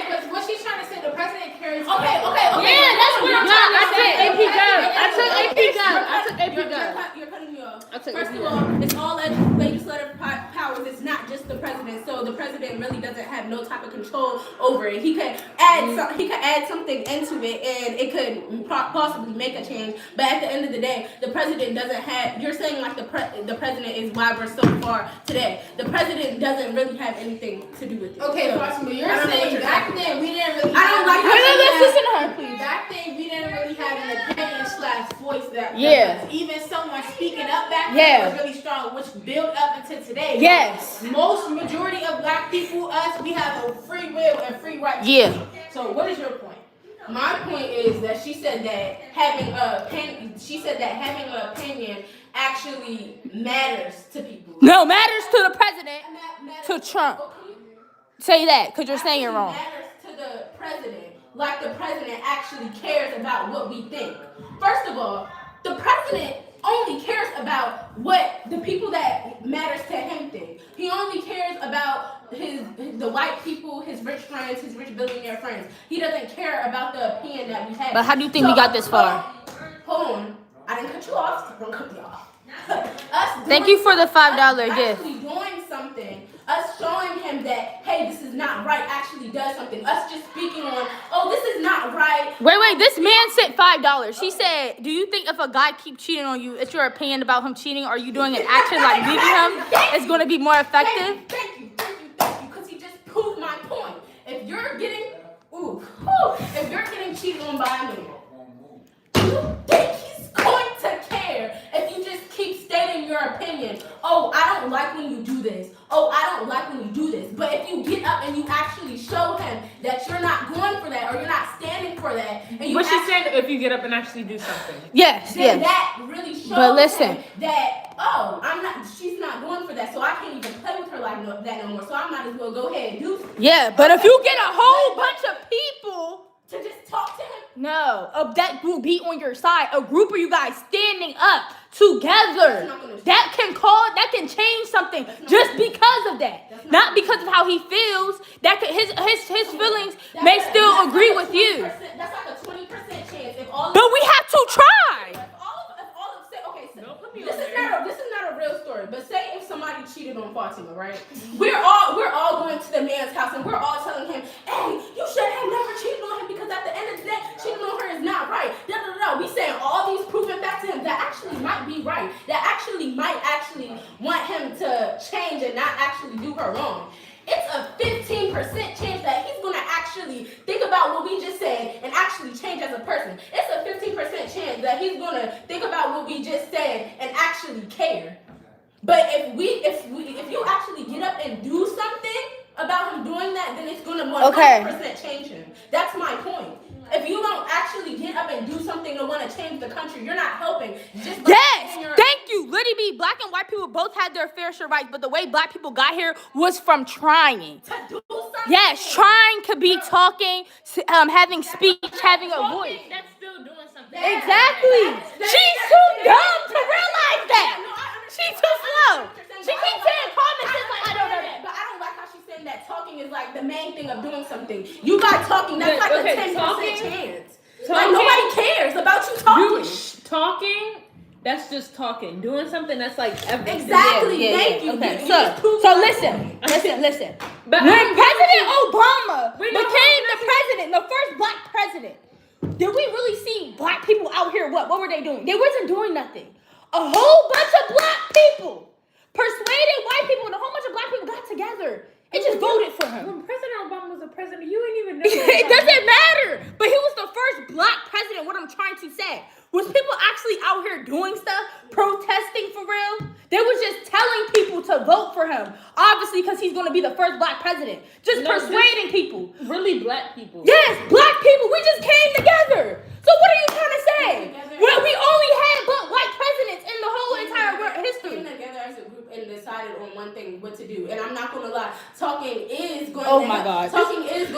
Because what she's trying to say, the president carries.
Okay. Yeah, that's what I'm trying to say.
I took AP Gov.
You're cutting me off.
First
of all, it's all legislative powers. It's not just the president. So the president really doesn't have no type of control over it. He could add something into it, and it could possibly make a change. But at the end of the day, the president doesn't have. You're saying like the president is why we're so far today. The president doesn't really have anything to do with it.
Okay,
so,
Fatima, you're saying back then we didn't really.
I don't like.
Let's listen to her, please.
Back then we didn't really have an opinion / voice that.
Yeah.
Even someone speaking up back then
Yeah.
was really strong, which built up into today.
Yes.
Most majority of black people, us, we have a free will and free right.
Yeah.
So what is your point? My point is that she said that having an opinion actually matters to people.
No, matters to the president, to Trump. Say that, because you're saying it wrong.
Matters to the president, like the president actually cares about what we think. First of all, the president only cares about what the people that matters to him think. He only cares about the white people, his rich friends, his rich billionaire friends. He doesn't care about the opinion that we have.
But how do you think we got this far?
Hold on. I didn't cut you off, so don't cut me off.
Thank you for the $5 gift.
Actually doing something, us showing him that, hey, this is not right, actually does something. Us just speaking on, oh, this is not right.
Wait, this man sent $5. She said, do you think if a guy keeps cheating on you, it's your opinion about him cheating? Are you doing an action like leaving him? It's going to be more effective?
Thank you, because he just proved my point. If you're getting cheated on by a man, you think he's going to care if you just keep stating your opinion? Oh, I don't like when you do this. Oh, I don't like when you do this. But if you get up and you actually show him that you're not going for that or you're not standing for that, and you
But she's saying if you get up and actually do something.
Yes.
That really shows
listen.
him that, she's not going for that, so I can't even play with her like that no more. So I might as well go ahead and do something.
Yeah, but if you get a whole bunch of people
To just talk to him?
no, that will be on your side. A group of you guys standing up together. That can change something just because of that. Not because of how he feels. That his feelings may still agree with you.
That's like a 20% chance. If all
But we have to try.
This is not a real story, but say if somebody cheated on Fatima, right? We're all going to the man's house and we're all telling him, hey, you should have never cheated on him because at the end of the day, cheating on her is not right. We saying all these proven facts to him that actually might be right, that actually might want him to change and not actually do her wrong. It's a 15% chance that he's gonna actually think about what we just said and actually change as a person. It's a 15% chance that he's gonna think about what we just said and actually care. But if you actually get up and do something about him doing that, then it's gonna 100% change him. That's my point. If you don't actually actually get up and do something to want to change the country, you're not helping. Just
Thank you. Liddy B, black and white people both had their fair share rights, but the way black people got here was from trying.
to do something.
Yes, trying could be talking, having speech, having a voice.
That's still doing something.
Exactly. She's too dumb to realize that. She's too slow. She keeps saying comments just like I don't know that.
But I don't like how she's saying that talking is like the main thing of doing something. You got talking, that's like
Okay,
a 10%
talking-
chance. Like nobody cares about you talking.
Talking, that's just talking. Doing something, that's like everything.
Exactly. Thank you.
Okay,
You just proved
so
my
listen.
But
When President Obama
We know
became the president, the first black president, did we really see black people out here? What were they doing? They wasn't doing nothing. A whole bunch of black people persuaded white people, and a whole bunch of black people got together and just voted for him.
when President Obama was a president, you didn't even know.
It doesn't matter. But he was the first black president. What I'm trying to say was people actually out here doing stuff, protesting for real. They was just telling people to vote for him, obviously because he's going to be the first black president. Just persuading people.
Really black people.
Yes, black people. We just came together. So what are you trying to say? Well, we only had but white presidents in the whole entire world history.
Came together as a group and decided on one thing, what to do. And I'm not gonna lie, talking is going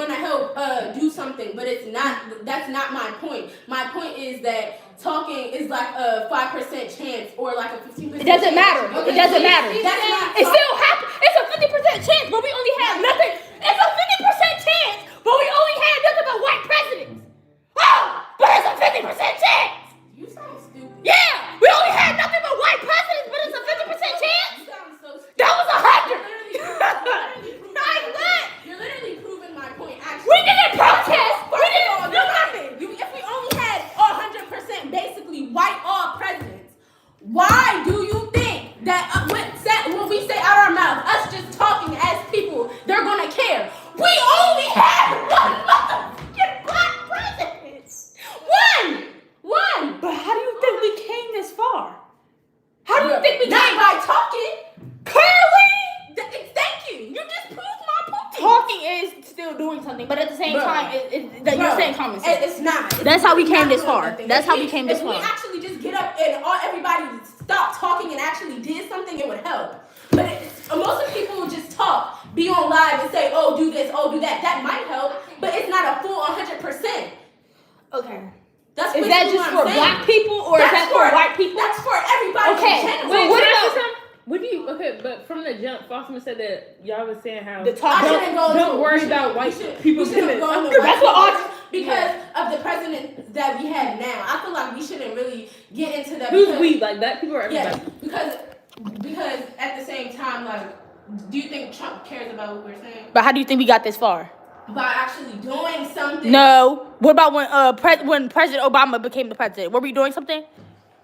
to help do something, but it's not. That's not my point. My point is that talking is like a 5% chance or like a 15%.
It doesn't matter.
Okay,
It doesn't matter.
That's not.
It still happens. It's a 50% chance, but we only had nothing. It's a 50% chance, but we only had nothing but white presidents. Oh, but it's a 50% chance.
You sound stupid.
Yeah, we only had nothing but white presidents, but it's a 50% chance.
You sound so stupid.
That was 100.
You're literally proving my point. Actually,
We didn't protest. We didn't do nothing.
If we only had 100% basically white all presidents, why do you think that when we say out our mouth, us just talking as people, they're gonna care? We only had one motherfucking black president. One.
But how do you think we came this far? How do you think we
Not
came?
by talking.
Clearly,
Thank you. You just proved my point.
talking is still doing something, but at the same time, you're saying common sense.
It's not.
That's how we
It's
came
not
this
doing
far.
nothing.
That's
If
how we came this
If
far.
we actually just get up and everybody stopped talking and actually did something, it would help. But most of the people who just talk, be on live and say, oh, do this, oh, do that. That might help, but it's not a full 100%.
Okay.
That's
Is that just for black people or is that for white people?
That's for everybody
Okay,
in general.
wait, what about
What do you? Okay, but from the jump, Fossman said that y'all was saying how
the talk?
don't worry about white people.
That's what all.
Because of the president that we have now. I feel like we shouldn't really get into that.
Who's
because-
we? Like black people or everybody?
Yeah, because at the same time, like, do you think Trump cares about what we're saying?
But how do you think we got this far?
By actually doing something.
No. What about when President Obama became the president? Were we doing something?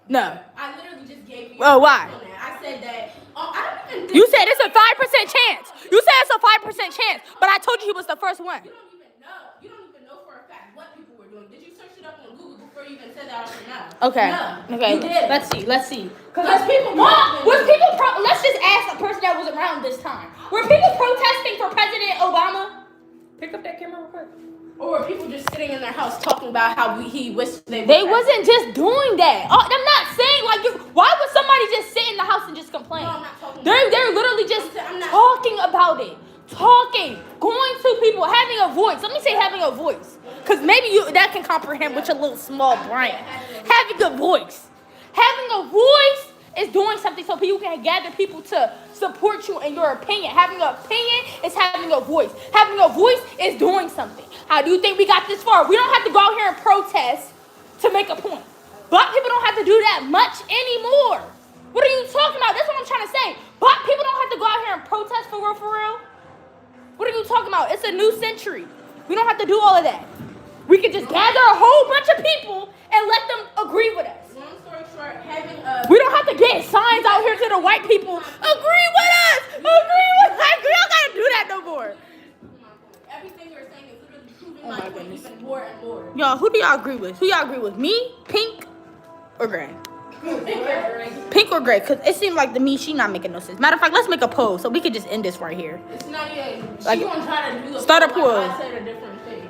No.
I literally just gave you.
Oh, why?
I said that. I don't even.
You said it's a 5% chance. You said it's a 5% chance, but I told you he was the first one.
You don't even know. You don't even know for a fact what people were doing. Did you search it up on Google before you even said that out your mouth?
Okay.
No.
Okay.
You did.
Let's see.
Because people.
Let's just ask the person that was around this time. Were people protesting for President Obama?
Pick up that camera real quick.
Or were people just sitting in their house talking about how he wished they
They wasn't just doing that. Oh, I'm not saying why would somebody just sit in the house and just complain?
No, I'm not talking
They're literally just
I'm not-
talking about it. Talking, going to people, having a voice. Let me say having a voice. Because maybe that can comprehend with your little small brain. Having a voice. Having a voice is doing something so people can gather people to support you in your opinion. Having an opinion is having a voice. Having a voice is doing something. How do you think we got this far? We don't have to go out here and protest to make a point. Black people don't have to do that much anymore. What are you talking about? That's what I'm trying to say. Black people don't have to go out here and protest for real, for real. What are you talking about? It's a new century. We don't have to do all of that. We can just gather a whole bunch of people and let them agree with us.
Long story short, having a.
We don't have to get signs out here to the white people. Agree with us. Agree with us. We don't gotta do that no more.
Everything you're saying is literally proving my point even more and more.
Y'all, who do y'all agree with? Who y'all agree with? Me, Pink, or Gray? Pink or Gray? Because it seems like to me she not making no sense. Matter of fact, let's make a poll so we can just end this right here.
It's not yet.
Like,
She gonna try to do
start a
like
poll.
I said a different thing.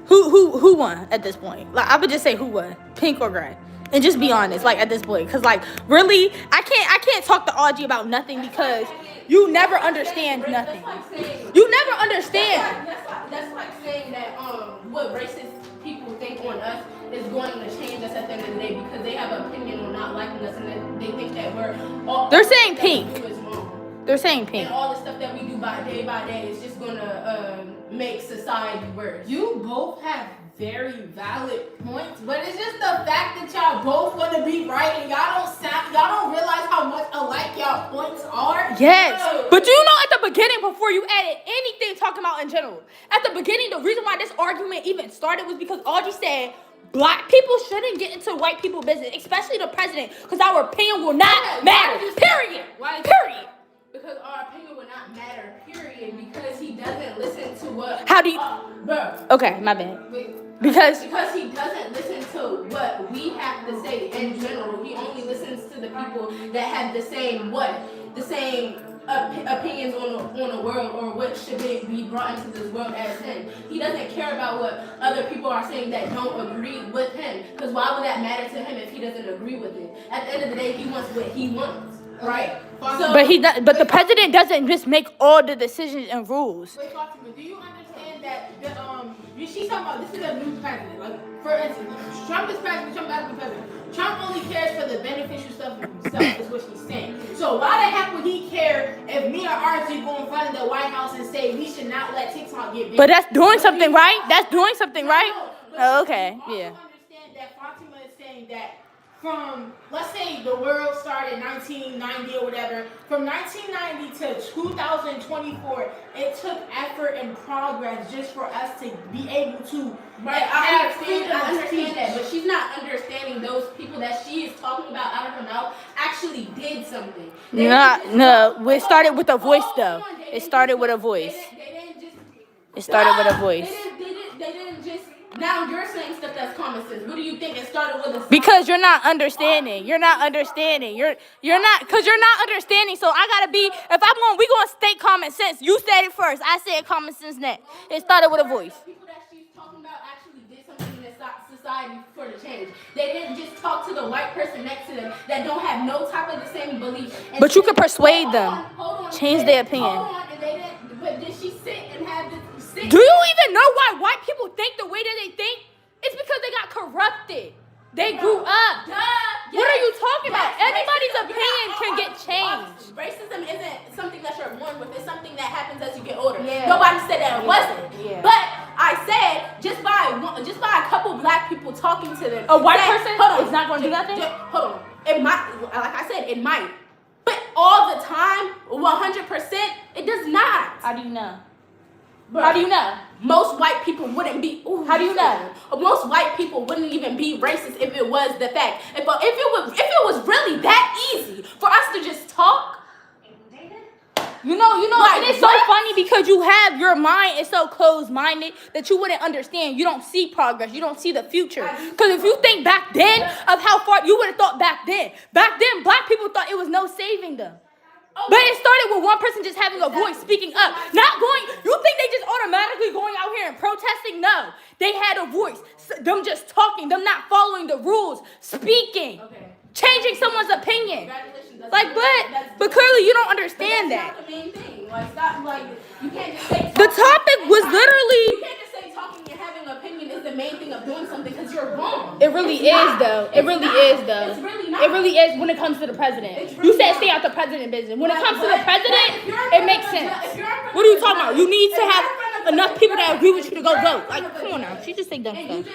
Who won at this point? Like, I would just say who won, pink or gray, and just be honest. Like at this point, because like really, I can't talk to Audrey about nothing because you never understand nothing. You never understand.
That's like saying that what racist people think on us is going to change us at the end of the day because they have an opinion on not liking us and they think that we're all.
They're saying pink. They're saying pink.
And all the stuff that we do by day is just gonna make society worse.
You both have very valid points, but it's just the fact that y'all both want to be right and y'all don't realize how much alike y'all points are.
Yes, but you know at the beginning, before you added anything talking about in general, at the beginning, the reason why this argument even started was because Audrey said black people shouldn't get into white people business, especially the president, because our opinion will not matter. Period. Period.
Because our opinion will not matter, period, because he doesn't listen to what...
How do you...
bro.
Okay, my bad. Because
he doesn't listen to what we have to say in general. He only listens to the people that have the same opinions on the world or what should be brought into this world as him. He doesn't care about what other people are saying that don't agree with him. Because why would that matter to him if he doesn't agree with it? At the end of the day, he wants what he wants. Right,
So,
but the president doesn't just make all the decisions and rules.
Wait, Fatima, do you understand that she's talking about this is a new president? Like, for instance, Trump is president, Trump is president. Trump only cares for the beneficial stuff for himself, is what she's saying. So why the heck would he care if me or RG go in front of the White House and say we should not let TikTok get banned?
But that's doing something, right? That's doing something, right? Oh, okay, yeah.
Also understand that Fatima is saying that from, let's say the world started 1990 or whatever, from 1990 to 2024, it took effort and progress just for us to be able to
I understand that, but she's not understanding those people that she is talking about out of her mouth actually did something.
No, it started with a voice though. It started with a voice. It started with a voice.
They didn't just... Now you're saying stuff that's common sense. What do you think it started with?
Because you're not understanding. You're not understanding. You're not, because you're not understanding. So I gotta be, if I'm going, we gonna state common sense. You said it first. I said common sense next. It started with a voice.
People that she's talking about actually did something in society for the change. They didn't just talk to the white person next to them that don't have no type of the same belief.
But you can persuade them. Change their opinion.
Hold on, and they didn't, but did she sit and have this?
Do you even know why white people think the way that they think? It's because they got corrupted. They grew up. What are you talking about? Anybody's opinion can get changed.
Racism isn't something that you're born with. It's something that happens as you get older. Nobody said that it wasn't. But I said just by a couple black people talking to them.
A white person is not going to do nothing?
Hold on. It might, like I said, it might. But all the time, 100%, it does not.
How do you know?
Bro,
how do you know?
Most white people wouldn't be.
How do you know?
Most white people wouldn't even be racist if it was the fact. If it was really that easy for us to just talk.
You know, like, and it's so funny because you have your mind is so closed-minded that you wouldn't understand. You don't see progress. You don't see the future. Because if you think back then of how far you would have thought back then. Back then, black people thought it was no saving them. But it started with one person just having a voice, speaking up. Not going, you think they just automatically going out here and protesting? No. They had a voice. Them just talking, them not following the rules, speaking, changing someone's opinion. Like, but clearly you don't understand that.
That's not the main thing. Like, stop, like, you can't just say
the topic was literally...
You can't just say talking and having an opinion is the main thing of doing something because you're wrong.
It really is, though. It really is, though.
It's really not.
It really is when it comes to the president. You said stay out the president business. When it comes to the president, it makes sense. What are you talking about? You need to have enough people that agree with you to go vote. Like, come on now. She just say dumb stuff.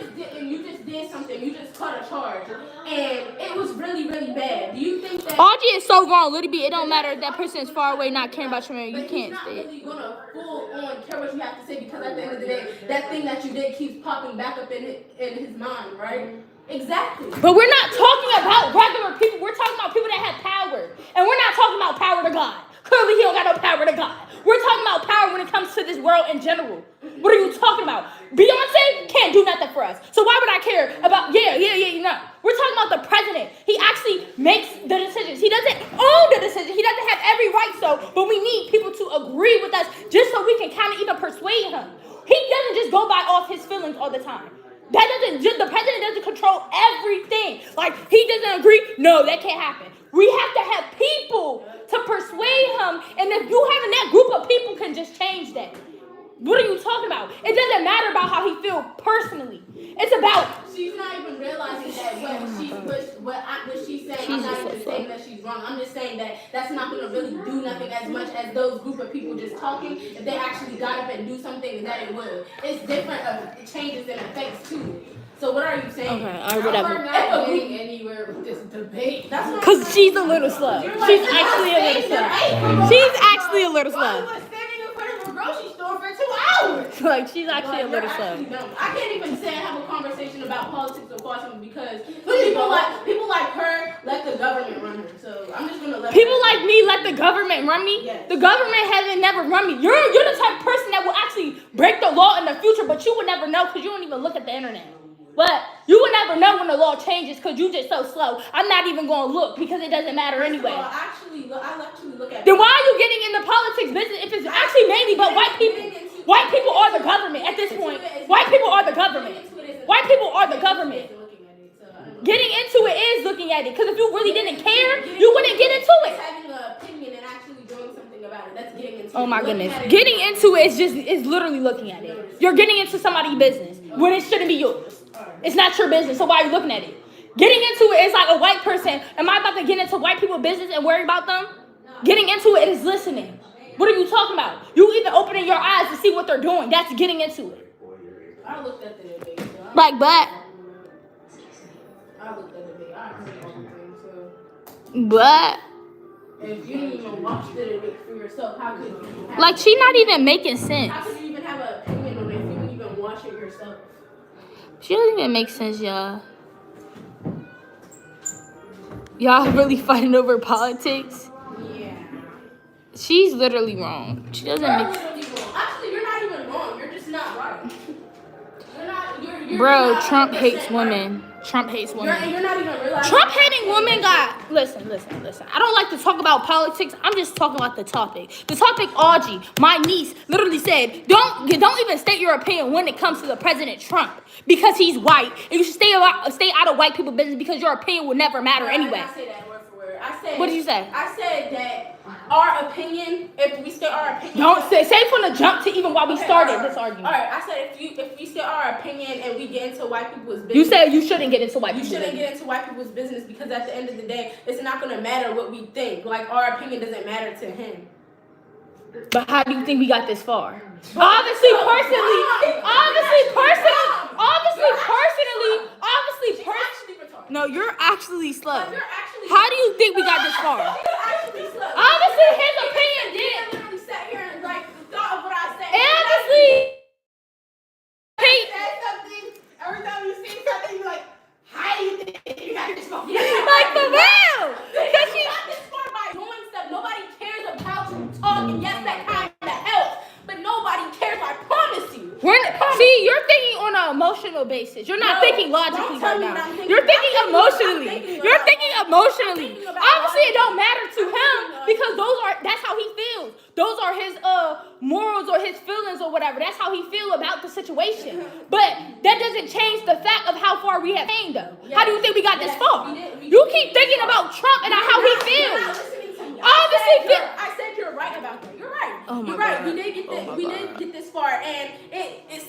You just did something. You just caught a charge. And it was really, really bad. Do you think that...
Audrey is so wrong. Literally, it don't matter if that person is far away, not caring about your man. You can't say it.
But he's not really going to full on care what you have to say because at the end of the day, that thing that you did keeps popping back up in his mind, right? Exactly.
But we're not talking about regular people. We're talking about people that have power. And we're not talking about power to God. Clearly, he don't got no power to God. We're talking about power when it comes to this world in general. What are you talking about? Beyonce can't do nothing for us. So why would I care about, you know. We're talking about the president. He actually makes the decisions. He doesn't own the decision. He doesn't have every right but we need people to agree with us just so we can kind of even persuade him. He doesn't just go by off his feelings all the time. the president doesn't control everything. Like, he doesn't agree. No, that can't happen. We have to have people to persuade him, and if you having that group of people can just change that. What are you talking about? It doesn't matter about how he feels personally. It's about.
She's not even realizing that what she's saying. I'm not even saying that she's wrong. I'm just saying that that's not going to really do nothing as much as those group of people just talking. If they actually got up and do something, that it would. It's different of changes and effects too. So what are you saying?
Okay, all right, whatever.
We're not getting anywhere with this debate.
That's what
Because she's a little slow. She's actually a little slow. She's actually a little
I
slow.
was standing in front of a grocery store for 2 hours.
Like, she's actually a little slow.
I can't even say I have a conversation about politics or Washington because people like her let the government run her. So I'm just gonna let
People like me let the government run me.
Yes.
The government hasn't never run me. You're the type of person that will actually break the law in the future, but you would never know because you don't even look at the internet. But you would never know when the law changes because you just so slow. I'm not even going to look because it doesn't matter anyway.
Well, I actually look at.
Then why are you getting into politics business if it's actually mainly about white people? White people are the government at this point. White people are the government. White people are the government. Getting into it is looking at it because if you really didn't care, you wouldn't get into it.
Having an opinion and actually doing something about it. That's getting into it.
Oh my goodness. Getting into it is literally looking at it. You're getting into somebody's business when it shouldn't be yours. It's not your business, so why are you looking at it? Getting into it is like a white person. Am I about to get into white people's business and worry about them? Getting into it is listening. What are you talking about? You even opening your eyes to see what they're doing. That's getting into it.
I looked at the debate. So
Like, but
I looked at the debate. I heard everything. So
But
if you didn't even watch the debate for yourself, how could you?
like she not even making sense.
How could you even have an opinion on it if you didn't even watch it yourself?
She doesn't even make sense, y'all. Y'all really fighting over politics?
Yeah.
She's literally wrong. She doesn't
You're
make
literally wrong. Actually, you're not even wrong. You're just not right. You're not. You're
Bro,
not
Trump
100%
hates
right.
women. Trump hates women.
You're not even realizing.
Trump hating women got listen. I don't like to talk about politics. I'm just talking about the topic. The topic, Audrey, my niece, literally said, don't even state your opinion when it comes to the President Trump because he's white. And you should stay out of white people's business because your opinion will never matter anyway.
I say that word for word. I said.
What did you say?
I said that our opinion, if we say our opinion.
Don't say from the jump to even while we started this argument.
All right, I said if we say our opinion and we get into white people's business.
You said you shouldn't get into white people's business.
You shouldn't get into white people's business because at the end of the day, it's not going to matter what we think. Like, our opinion doesn't matter to him.
But how do you think we got this far? Obviously, personally. No, you're actually slow. How do you think we got this far? Obviously, his opinion did.
Literally sat here and like thought of what I said.
Obviously,
Said something. Every time you see something, you're like, how do you think you got this far?
like for real.
Because she got this far by doing stuff. Nobody cares about you talking. Yes, that kind of helps. But nobody cares, I promise you.
See, you're thinking on an emotional basis. You're not thinking logically right now. You're thinking emotionally. Obviously, it don't matter to him because that's how he feels. Those are his morals or his feelings or whatever. That's how he feels about the situation. But that doesn't change the fact of how far we have came, though. How do you think we got this far? You keep thinking about Trump and how he feels. Obviously,
I said you're right about that. You're right.
Oh
You're right.
God.
We did get this far, and it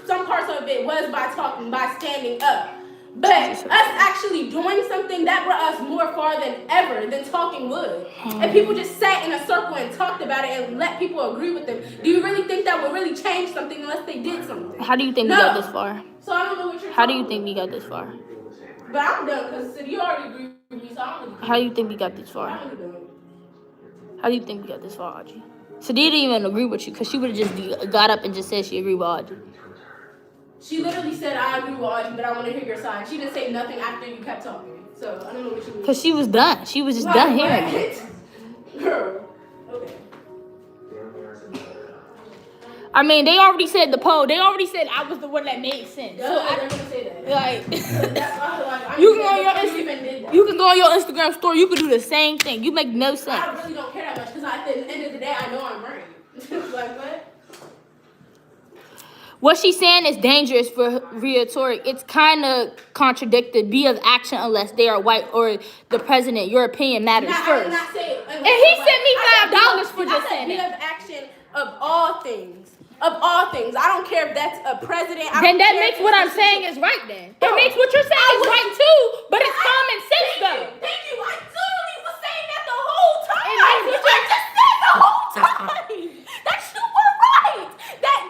some parts of it was by standing up. But us actually doing something that brought us more far than ever than talking would. And people just sat in a circle and talked about it and let people agree with them. Do you really think that would really change something unless they did something?
How do you think we got this far?
So I don't know what you're
How do you think we got this far?
But I'm done because you already agree with me, so I don't really.
How do you think we got this far?
I'm done.
How do you think we got this far, Audrey? So they didn't even agree with you because she would have just got up and just said she agreed with Audrey.
She literally said, I agree with Audrey, but I want to hear your side. She didn't say nothing after you kept talking. So I don't know what you mean.
Because she was done. She was just done hearing it.
Girl. Okay.
I mean, they already said the poll. They already said I was the one that made sense.
So
So
they're going to say that.
like,
That's why,
you can go on your
even did that.
you can go on your Instagram story. You can do the same thing. You make no
I
sense.
really don't care that much because at the end of the day, I know I'm right. Like, what?
What she's saying is dangerous for rhetoric. It's kind of contradicted. Be of action unless they are white or the president. Your opinion matters first.
I'm not saying.
And he sent me $5 for just saying
Be
that.
of action of all things. Of all things. I don't care if that's a president.
Then that makes what I'm saying is right then. It makes what you're saying is right too, but it's common sense though.
Thank you. I literally was saying that the whole time.
It makes what
I just said the whole time. That you were right. That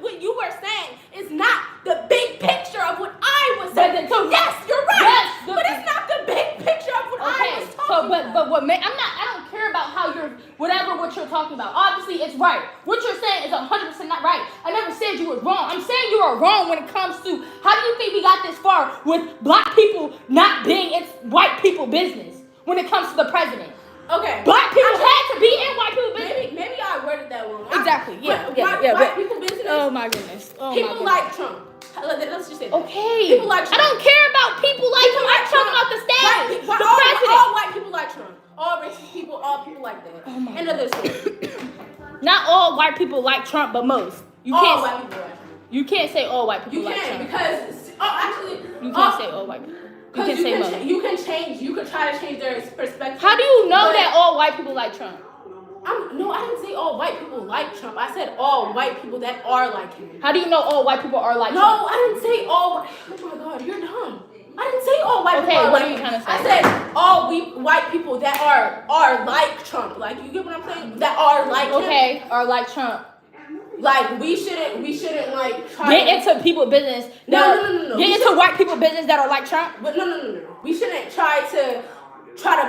what you were saying is not the big picture of what I was saying. Yes, you're right.
Yes,
but it's not the big picture of what I was talking about.
But what I don't care about how you're what you're talking about. Obviously, it's right. What you're saying is 100% not right. I never said you were wrong. I'm saying you are wrong when it comes to how do you think we got this far with black people not being it's white people business when it comes to the president.
Okay.
Black people had to be in white people business.
Maybe I worded that wrong.
Exactly. Yeah.
White people business.
Oh my goodness.
People like Trump. Let's just say that.
Okay.
People like Trump.
I don't care about people like Trump. I'm talking about the status. The president.
All white people like Trump. All racist people, all people like that.
Oh my
End of the story.
Not all white people like Trump, but most. You
all
can't.
White people like Trump.
You can't say all white people
You
like
can
Trump.
because actually
You can't say all white people. You can say most.
You can change. You can try to change their perspective.
How do you know that all white people like Trump?
No, I didn't say all white people like Trump. I said all white people that are like him.
How do you know all white people are like Trump?
No, I didn't say all. Oh my God, you're dumb. I didn't say all white people are
what
like
are you
him.
trying to say?
I said all white people that are like Trump. Like, you get what I'm saying? That are like him.
Okay, or like Trump.
Like, we shouldn't like try
Get into people business.
No.
Get into white people business that are like Trump.
But no. We shouldn't try to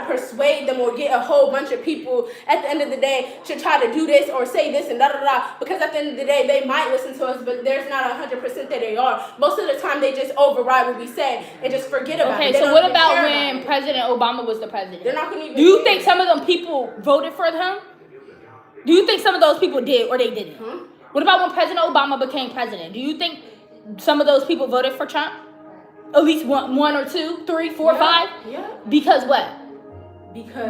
persuade them or get a whole bunch of people at the end of the day to try to do this or say this and da. Because at the end of the day, they might listen to us, but there's not 100% that they are. Most of the time, they just override what we say and just forget about it.
Okay, so what about when President Obama was the president?
They're not going to even.
Do you think some of them people voted for him? Do you think some of those people did or they didn't?
Huh?
What about when President Obama became president? Do you think some of those people voted for Trump? At least one or two, 3, 4, 5?
Yeah.
Because what?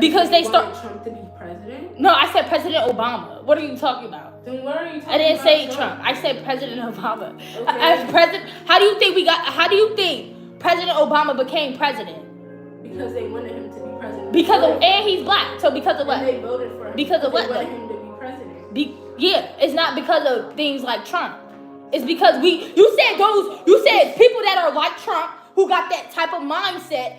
Because they
start
Trump to be president?
No, I said President Obama. What are you talking about?
Then what are you talking about?
I didn't say Trump. I said President Obama.
Okay.
As president, how do you think President Obama became president?
Because they wanted him to be president.
And he's black. So because of what?
And they voted for him.
Because of what?
They wanted him to be president.
Yeah, it's not because of things like Trump. It's because you said people that are like Trump who got that type of mindset.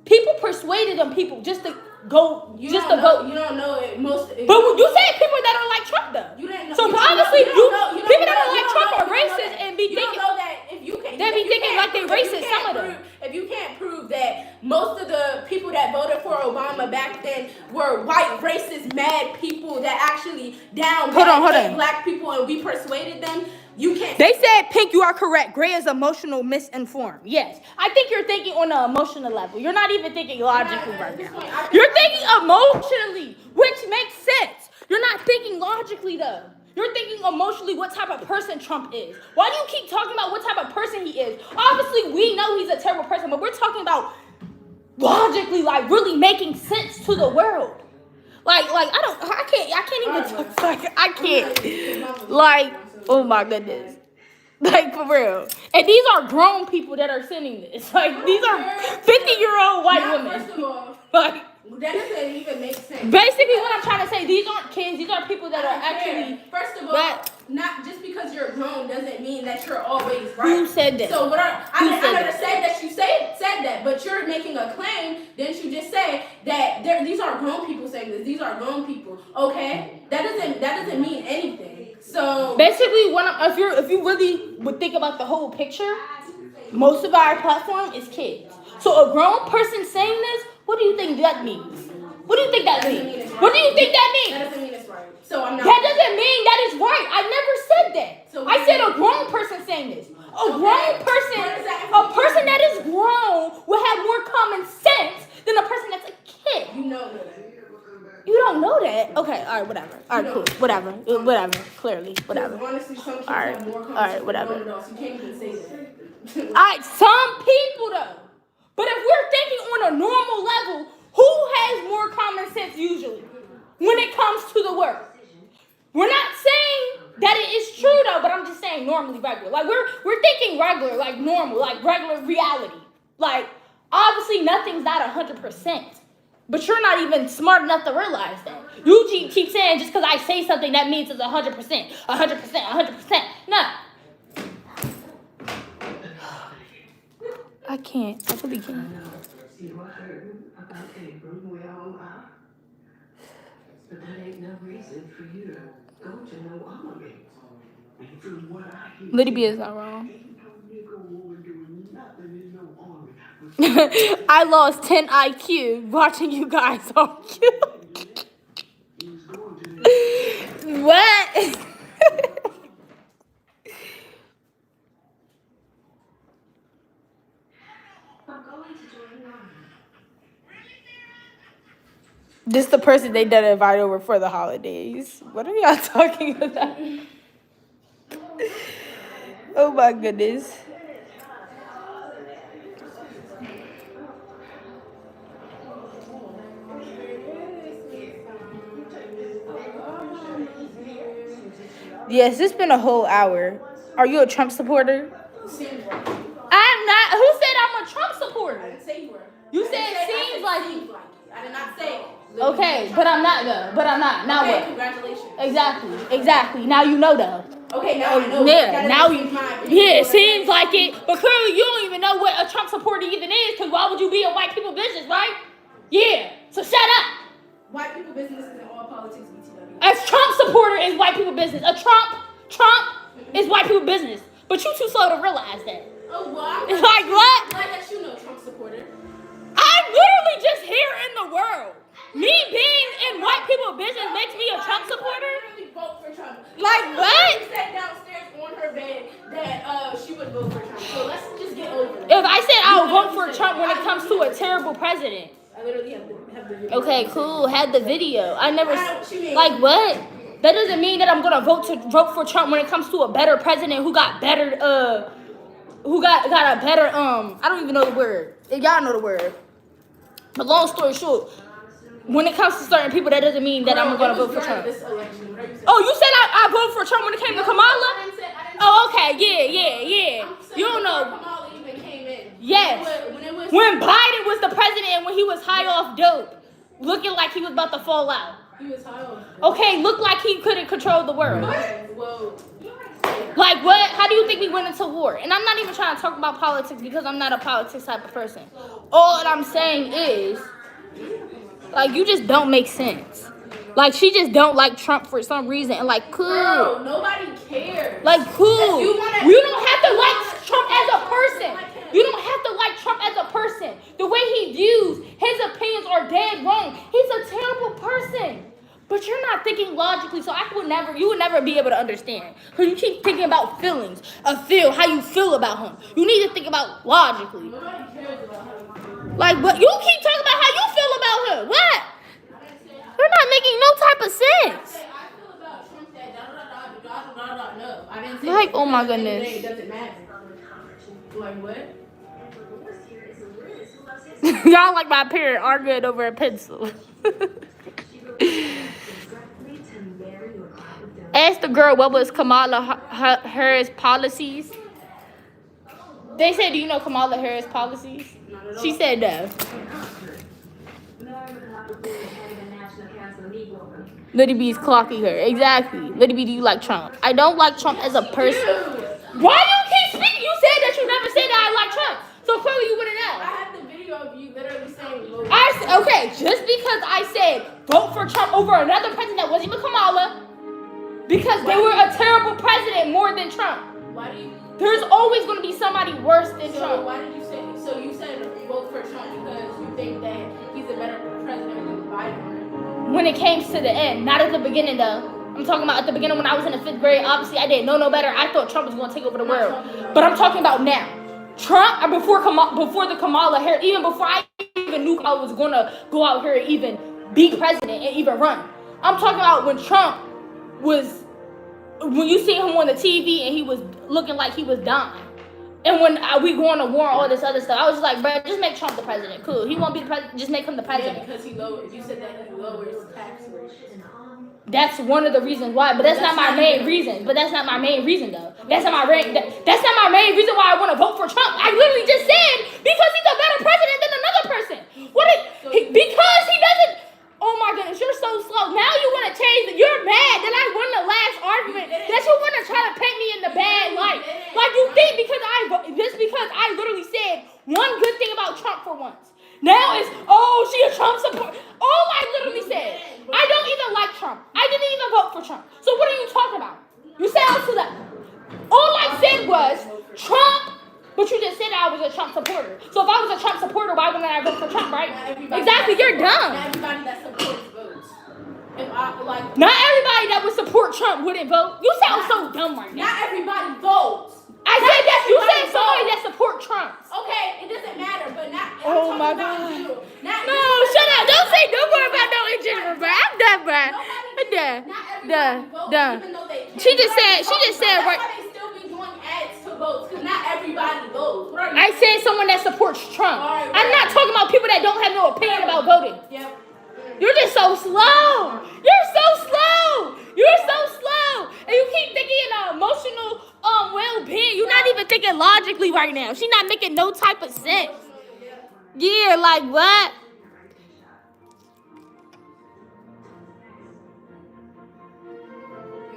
People persuaded them people just to go
You
just
don't
to
know,
vote.
You don't know it most.
But you said people that are like Trump though.
You didn't know.
So obviously people that are like Trump are racist and be
you
thinking.
You don't know that if you can't.
They be thinking like they racist. Some of them.
If you can't prove that most of the people that voted for Obama back then were white, racist, mad people that actually
Hold on.
black people, and we persuaded them, you can't.
They said, Pink, you are correct. Gray is emotional, misinformed. Yes. I think you're thinking on an emotional level. You're not even thinking logically right now. You're thinking emotionally, which makes sense. You're not thinking logically, though. You're thinking emotionally what type of person Trump is. Why do you keep talking about what type of person he is? Obviously, we know he's a terrible person, but we're talking about logically, like really making sense to the world. I can't even talk. Like, I can't. Like, oh my goodness. Like, for real. And these are grown people that are sending this. Like, these are 50-year-old white women.
First of all,
Like,
that doesn't even make sense.
Basically, what I'm trying to say, these aren't kids. These are people that are actually.
First of all, not just because you're grown doesn't mean that you're always right.
Who said that?
So I never said that you said that, but you're making a claim. Didn't you just say that these are grown people saying this? These are grown people. Okay, that doesn't mean anything. So
basically, if you really would think about the whole picture, most of our platform is kids. So a grown person saying this, what do you think that means? What do you think that means? What do you think that means?
That doesn't mean it's right. So I'm not.
That doesn't mean that is right. I never said that.
So
I said a grown person saying this. A grown person, a person that is grown will have more common sense than a person that's a kid.
You know that.
You don't know that? Okay, all right, whatever. All right, cool. Whatever. Clearly, whatever.
Honestly, some kids
All right,
have more
all right,
common
whatever.
sense than adults. You can't even say that.
All right, some people though. But if we're thinking on a normal level, who has more common sense usually when it comes to the world? We're not saying that it is true though, but I'm just saying saying normally regular. Like we're thinking regular, like normal, like regular reality. Like obviously nothing's not 100%. But you're not even smart enough to realize that. You keep saying just because I say something that means it's 100%, 100%, 100%. No. I can't. I really can't.
But that ain't no reason for you to go to no army. And from what I hear,
Liddy B is not wrong.
nothing
I lost 10 IQ watching you guys argue. What? This the person they didn't invite over for the holidays. What are y'all talking about? Oh my goodness. Yes, it's been a whole hour. Are you a Trump supporter? I'm not. Who said I'm a Trump supporter?
I didn't say you were.
You said it seems like
you. I did not say.
Okay, but I'm not though. But I'm not. Now
okay,
what?
Congratulations.
Exactly. Now you know though.
Okay, now I know.
Yeah, now you. Yeah, it seems like it. But clearly you don't even know what a Trump supporter even is. Because why would you be in white people business, right? Yeah. So shut up.
White people business is in all politics. BTW.
A Trump supporter is white people business. A Trump is white people business. But you too slow to realize that.
Oh well.
It's like what?
I'm glad that you know Trump supporter.
I'm literally just here in the world. Me being in white people business makes me a Trump supporter?
Literally vote for Trump.
Like what?
She said downstairs on her bed that she would vote for Trump. So let's just get over it.
If I said I'll vote for Trump when it comes to a terrible president.
I literally have the video.
Okay, cool. Had the video. I never like what? That doesn't mean that I'm gonna vote for Trump when it comes to a better president who got better who got a better I don't even know the word. Y'all know the word. But long story short, when it comes to certain people, that doesn't mean that I'm gonna vote for Trump. Oh, you said I voted for Trump when it came to Kamala? Oh, okay, yeah. You don't know.
Kamala even came in.
Yes. When Biden was the president and when he was high off dope, looking like he was about to fall out.
He was high off.
Okay, looked like he couldn't control the world.
Whoa.
Like what? How do you think we went into war? And I'm not even trying to talk about politics because I'm not a politics type of person. All that I'm saying is, like, you just don't make sense. Like, she just don't like Trump for some reason. And like, cool.
Bro, nobody cares.
Like, cool.
You
don't have to like Trump as a person. You don't have to like Trump as a person. The way he views, his opinions are dead wrong. He's a terrible person. But you're not thinking logically, so you would never be able to understand. Because you keep thinking about feelings, how you feel about him. You need to think about logically.
Nobody cares about him.
Like, but you keep talking about how you feel about him. What? You're not making no type of sense.
I feel about Trump that no. I didn't say
Like, oh my goodness.
It doesn't matter. Like what?
Y'all like my parent arguing over a pencil. Ask the girl what was Kamala Harris' policies. They said, do you know Kamala Harris' policies? She said no. Liddy B's clocking her. Exactly. Liddy B, do you like Trump? I don't like Trump as a person. Why do you keep speaking? You said that you never said that I like Trump. So clearly you wouldn't know.
I have the video of you literally saying vote.
Okay, just because I said vote for Trump over another president that wasn't even Kamala, because they were a terrible president more than Trump.
Why do you?
There's always going to be somebody worse than
So
Trump.
why did you say? So you said vote for Trump because you think that he's a better president than Biden.
When it came to the end, not at the beginning though. I'm talking about at the beginning when I was in the 5th grade. Obviously, I didn't know no better. I thought Trump was going to take over the world. But I'm talking about now. Trump, before the Kamala Harris, even before I even knew I was going to go out here and even be president and even run. I'm talking about when Trump was, when you see him on the TV and he was looking like he was dying. And when we going to war and all this other stuff, I was just like, bro, just make Trump the president. Cool. He won't be the president. Just make him the president.
Yeah, because you said that he lowers tax rates.
That's one of the reasons why, but that's not my main reason. But that's not my main reason though. That's not my main reason why I want to vote for Trump. I literally just said because he's a better president than another person. Because he doesn't. Oh my goodness, you're so slow. Now you want to change. You're mad that I won the last argument. That you want to try to paint me in the bad light. Like you think because I literally said one good thing about Trump for once. Now it's, oh, she a Trump supporter. All I literally said, I don't even like Trump. I didn't even vote for Trump. So what are you talking about? You said I was to that. All I said was Trump, but you just said I was a Trump supporter. So if I was a Trump supporter, why wouldn't I vote for Trump, right? Exactly, you're dumb.
Not everybody that supports votes.
Not everybody that would support Trump wouldn't vote. You sound so dumb right now.
Not everybody votes.
I said that you said somebody that support Trump.
Okay, it doesn't matter, but not.
Oh my God. No, shut up. Don't say no more about no in general, bro. I'm done, bro. I'm done. She just said right.
That's why they still be doing ads to votes, because not everybody votes.
I said someone that supports Trump.
Right.
I'm not talking about people that don't have no opinion about voting.
Yep.
You're just so slow. You're so slow. You're so slow. And you keep thinking in emotional well-being. You're not even thinking logically right now. She's not making no type of sense. Yeah, like what?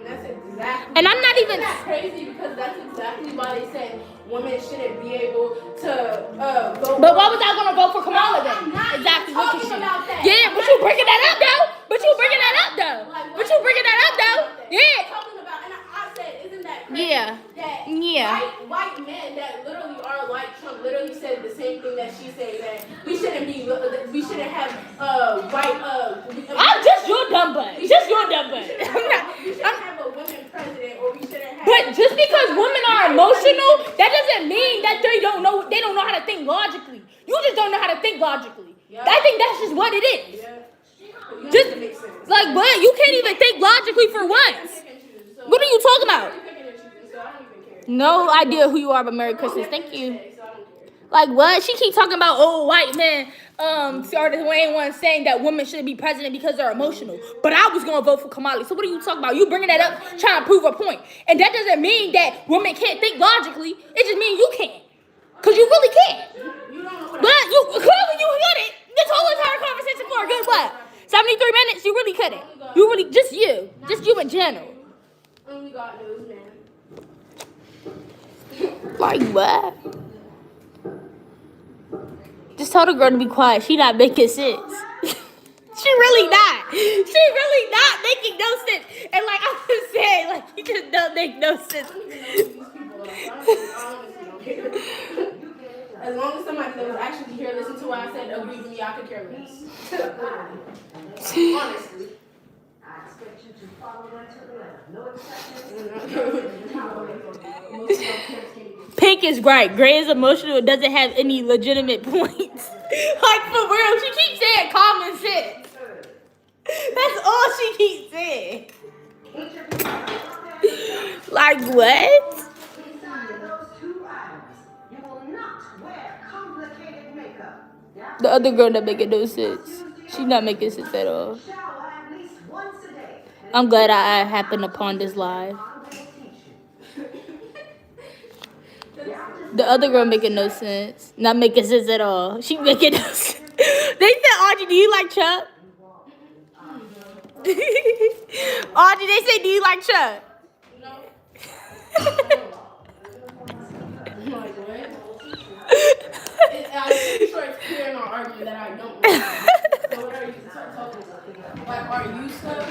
That's exactly.
And I'm not even.
Isn't that crazy? Because that's exactly why they said women shouldn't be able to vote.
But why was I gonna vote for Kamala then?
I'm not
Exactly.
even
Look at
talking
you.
about that.
Yeah, but you bringing that up though. But you bringing that up though. Yeah.
I'm talking about, and I said, isn't that crazy?
Yeah.
That
Yeah.
white men that literally are like Trump literally said the same thing that she said, that we shouldn't have white
I'm just your dumb butt. Just your dumb butt.
we shouldn't have a women president, or we shouldn't have.
But just because women are emotional, that doesn't mean that they don't know how to think logically. You just don't know how to think logically.
Yeah.
I think that's just what it is.
Yeah.
Just like what? You can't even think logically for once. What are you talking about? No idea who you are, but Merry Christmas. Thank you. Like what? She keep talking about white men are the main ones saying that women shouldn't be president because they're emotional. But I was gonna vote for Kamala. So what are you talking about? You bringing that up trying to prove a point. And that doesn't mean that women can't think logically. It just means you can't. Cause you really can't. But you clearly you couldn't. This whole entire conversation for a good what? 73 minutes? You really couldn't. You really just you in general.
Only God knows, man.
Like what? Just tell the girl to be quiet. She not making sense. She really not. She really not making no sense. And like I was saying, like you just don't make no sense.
As long as somebody that was actually here listen to what I said, agree with me, I could care less. Honestly.
I expect you to follow that to the letter. No exceptions.
Pink is right. Gray is emotional. It doesn't have any legitimate points. Like for real, she keeps saying common sense. That's all she keeps saying. Like what?
Inside those two items, you will not wear complicated makeup.
The other girl not making no sense. She's not making sense at all.
Shower at least once a day.
I'm glad I happened upon this live. The other girl making no sense. Not making sense at all. She making no sense. They said, Audrey, do you like Chuck? Audrey, they say, do you like Chuck?
No. Like what? I'm sure it's clear in our argument that I don't. So what are you talking about? Like, are you stuff?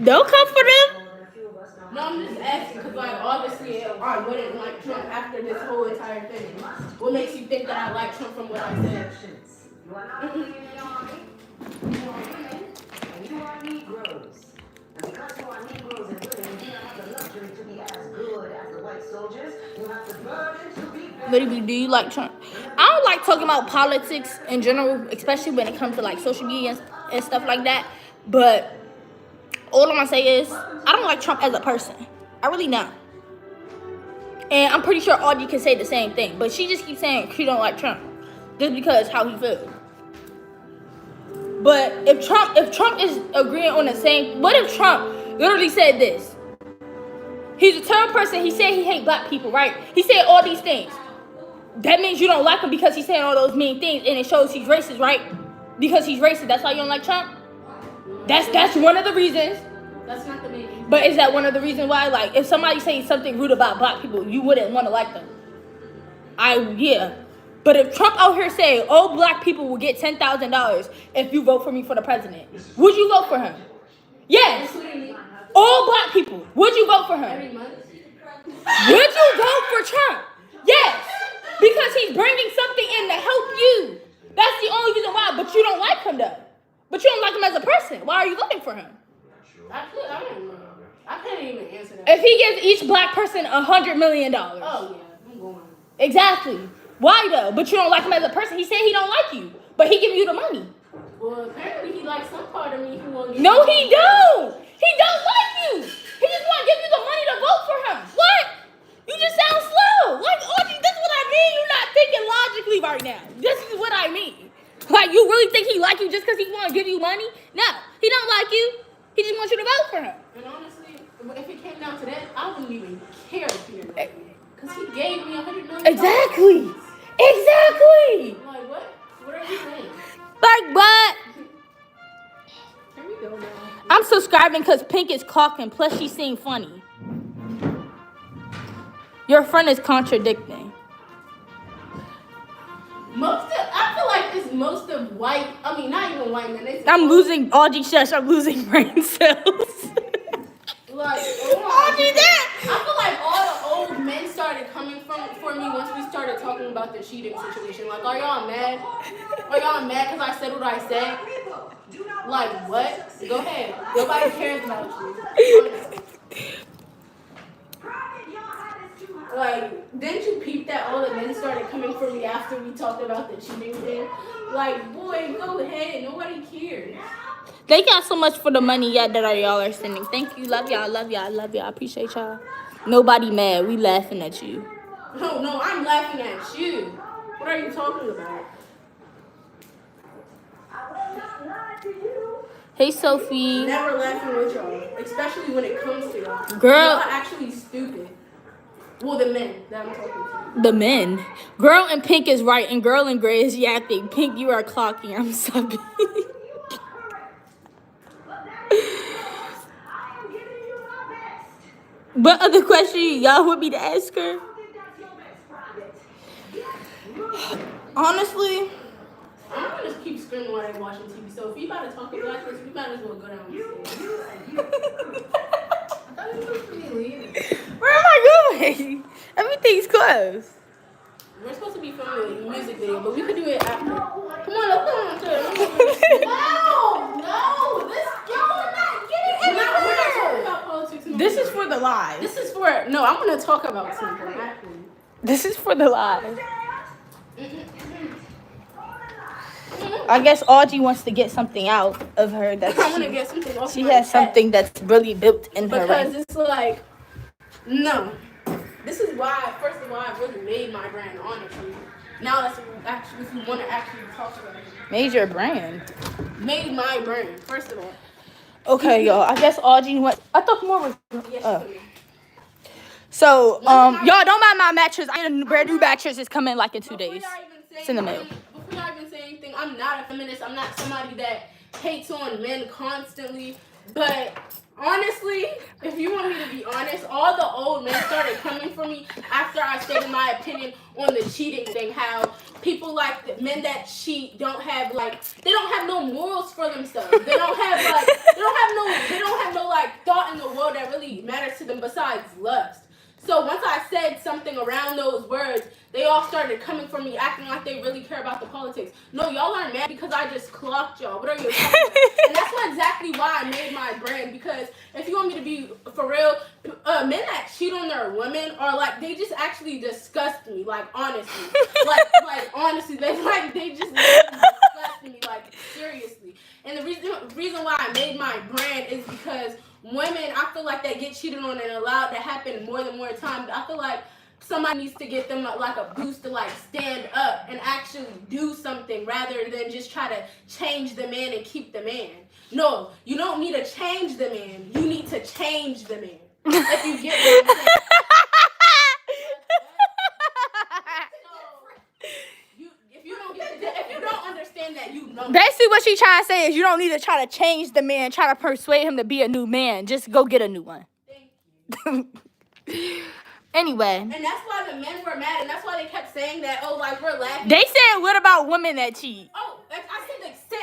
Don't come for them.
No, I'm just asking because, like, obviously I wouldn't like Trump after this whole entire thing. What makes you think that I like Trump from what I said?
You are not only in the army, you are women, and you are Negroes. And because you are Negroes and women, you do not have the luxury to be as good as the white soldiers. You have the burden to be better.
Literally, do you like Trump? I don't like talking about politics in general, especially when it comes to like social media and stuff like that. But all I'm gonna say is I don't like Trump as a person. I really don't. And I'm pretty sure Audrey can say the same thing. But she just keeps saying she don't like Trump just because how he feels. But if Trump is agreeing on the same, what if Trump literally said this? He's a terrible person. He said he hate black people, right? He said all these things. That means you don't like him because he's saying all those mean things, and it shows he's racist, right? Because he's racist. That's why you don't like Trump. That's one of the reasons.
That's not the main reason.
But is that one of the reasons why? Like, if somebody says something rude about black people, you wouldn't want to like them. Yeah. But if Trump out here saying all black people will get $10,000 if you vote for me for the president, would you vote for him? Yes. All black people. Would you vote for him?
Every month.
Would you vote for Trump? Yes. Because he's bringing something in to help you. That's the only reason why. But you don't like him though. But you don't like him as a person. Why are you voting for him?
I don't know. I can't even answer that.
If he gives each black person $100 million.
Oh yeah, I'm going.
Exactly. Why though? But you don't like him as a person. He said he don't like you, but he give you the money.
Well, apparently he likes some part of me who won't.
No, he don't. He don't like you. He just want to give you the money to vote for him. What? You just sound slow. Like, Audrey, this is what I mean. You're not thinking logically right now. This is what I mean. Like, you really think he like you just because he want to give you money? No, he don't like you. He just wants you to vote for him.
And honestly, if it came down to that, I wouldn't even care if he didn't like me. Because he gave me $100 million.
Exactly. Exactly.
Like, what? What are you saying?
Like, what?
Here we go now.
I'm subscribing because Pink is clocking. Plus, she seemed funny. Your friend is contradicting.
I feel like it's most of white. I mean, not even white men.
I'm losing Audrey shush. I'm losing brain cells.
Like,
Audrey, that.
I feel like all the old men started coming for me once we started talking about the cheating situation. Like, are y'all mad? Are y'all mad because I said what I said? Like, what? Go ahead. Nobody cares about you. Like, didn't you peep that all the men started coming for me after we talked about the cheating thing? Like, boy, go ahead. Nobody cares.
Thank y'all so much for the money that y'all are sending. Thank you. Love y'all. Love y'all. Love y'all. Appreciate y'all. Nobody mad. We laughing at you.
No, I'm laughing at you. What are you talking about?
Hey, Sophie.
Never laughing with y'all, especially when it comes to y'all.
Girl.
Y'all are actually stupid. Well, the men that I'm talking to.
The men. Girl in pink is right, and girl in gray is yapping. Pink, you are clocking. I'm sorry. What other question y'all want me to ask her? Honestly,
I'm gonna just keep screaming while I'm watching TV. So if you about to talk about this, we might as well go down the stairs. I thought you were supposed to be leaving.
where am I going? Everything's closed.
We're supposed to be filming a music video, but we could do it after. Come on, let's go on to it. No, this y'all not getting anywhere. We're not talking about politics.
This is for the live.
This is for I'm gonna talk about something. Actually.
This is for the live. I guess Audrey wants to get something out of her that
I want to get something off
she
my
has
chest.
something that's really built in her.
Because it's like, no. This is why, first of all, I really made my brand, honestly. Now that's actually, if you want to actually talk about it.
Made your brand.
Made my brand, first of all.
Okay, y'all. I guess Audrey went. I thought more was.
Yes,
So, y'all don't mind my mattress. I need a brand new mattress. It's coming like in 2 days. It's in the mail.
Before y'all even say anything, I'm not a feminist. I'm not somebody that hates on men constantly. But honestly, if you want me to be honest, all the old men started coming for me after I stated my opinion on the cheating thing. How people like the men that cheat don't have no morals for themselves. They don't have no thought in the world that really matters to them besides lust. So once I said something around those words, they all started coming for me, acting like they really care about the politics. No, y'all aren't mad because I just clocked y'all. What are you talking about? And that's exactly why I made my brand. Because if you want me to be for real, men that cheat on their women are like, they just actually disgust me. Like honestly, like honestly, they just disgust me. Like seriously. And the reason why I made my brand is because women, I feel like they get cheated on and allowed to happen more times. I feel like somebody needs to get them like a boost to like stand up and actually do something rather than just try to change the man and keep the man. No, you don't need to change the man. You need to change the man. If you get what I'm saying. If you don't understand that, you know.
Basically, what she trying to say is you don't need to try to change the man, try to persuade him to be a new man. Just go get a new one.
Thank you.
Anyway.
And that's why the men were mad, and that's why they kept saying that, oh, like, we're laughing.
They said, what about women that cheat?
Oh, like I said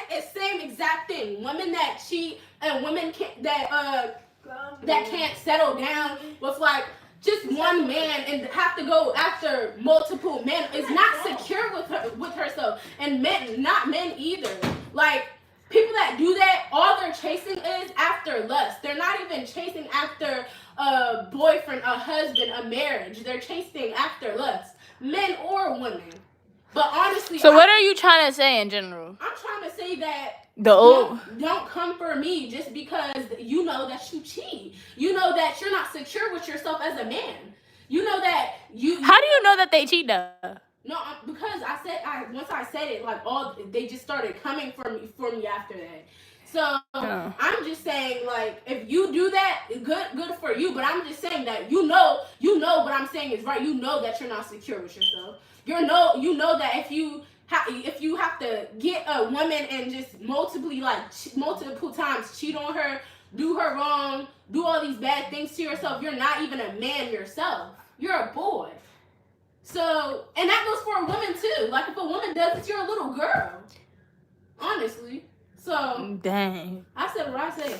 the same exact thing. Women that cheat and women that can't settle down with, like, just one man and have to go after multiple men is not secure with herself. And men, not men either. Like, people that do that, all they're chasing is after lust. They're not even chasing after a boyfriend, a husband, a marriage. They're chasing after lust, men or women. But honestly,
so what are you trying to say in general?
I'm trying to say that don't come for me just because you know that you cheat. You know that you're not secure with yourself as a man. You know that you.
How do you know that they cheat though?
No, because once I said it, like they just started coming for me after that. So I'm just saying, like, if you do that, good for you. But I'm just saying that you know what I'm saying is right. You know that you're not secure with yourself. You know that if you have to get a woman and just multiple times cheat on her, do her wrong, do all these bad things to yourself, you're not even a man yourself. You're a boy. So, and that goes for a woman too. Like, if a woman does it, you're a little girl. Honestly. So,
dang.
I said what I said.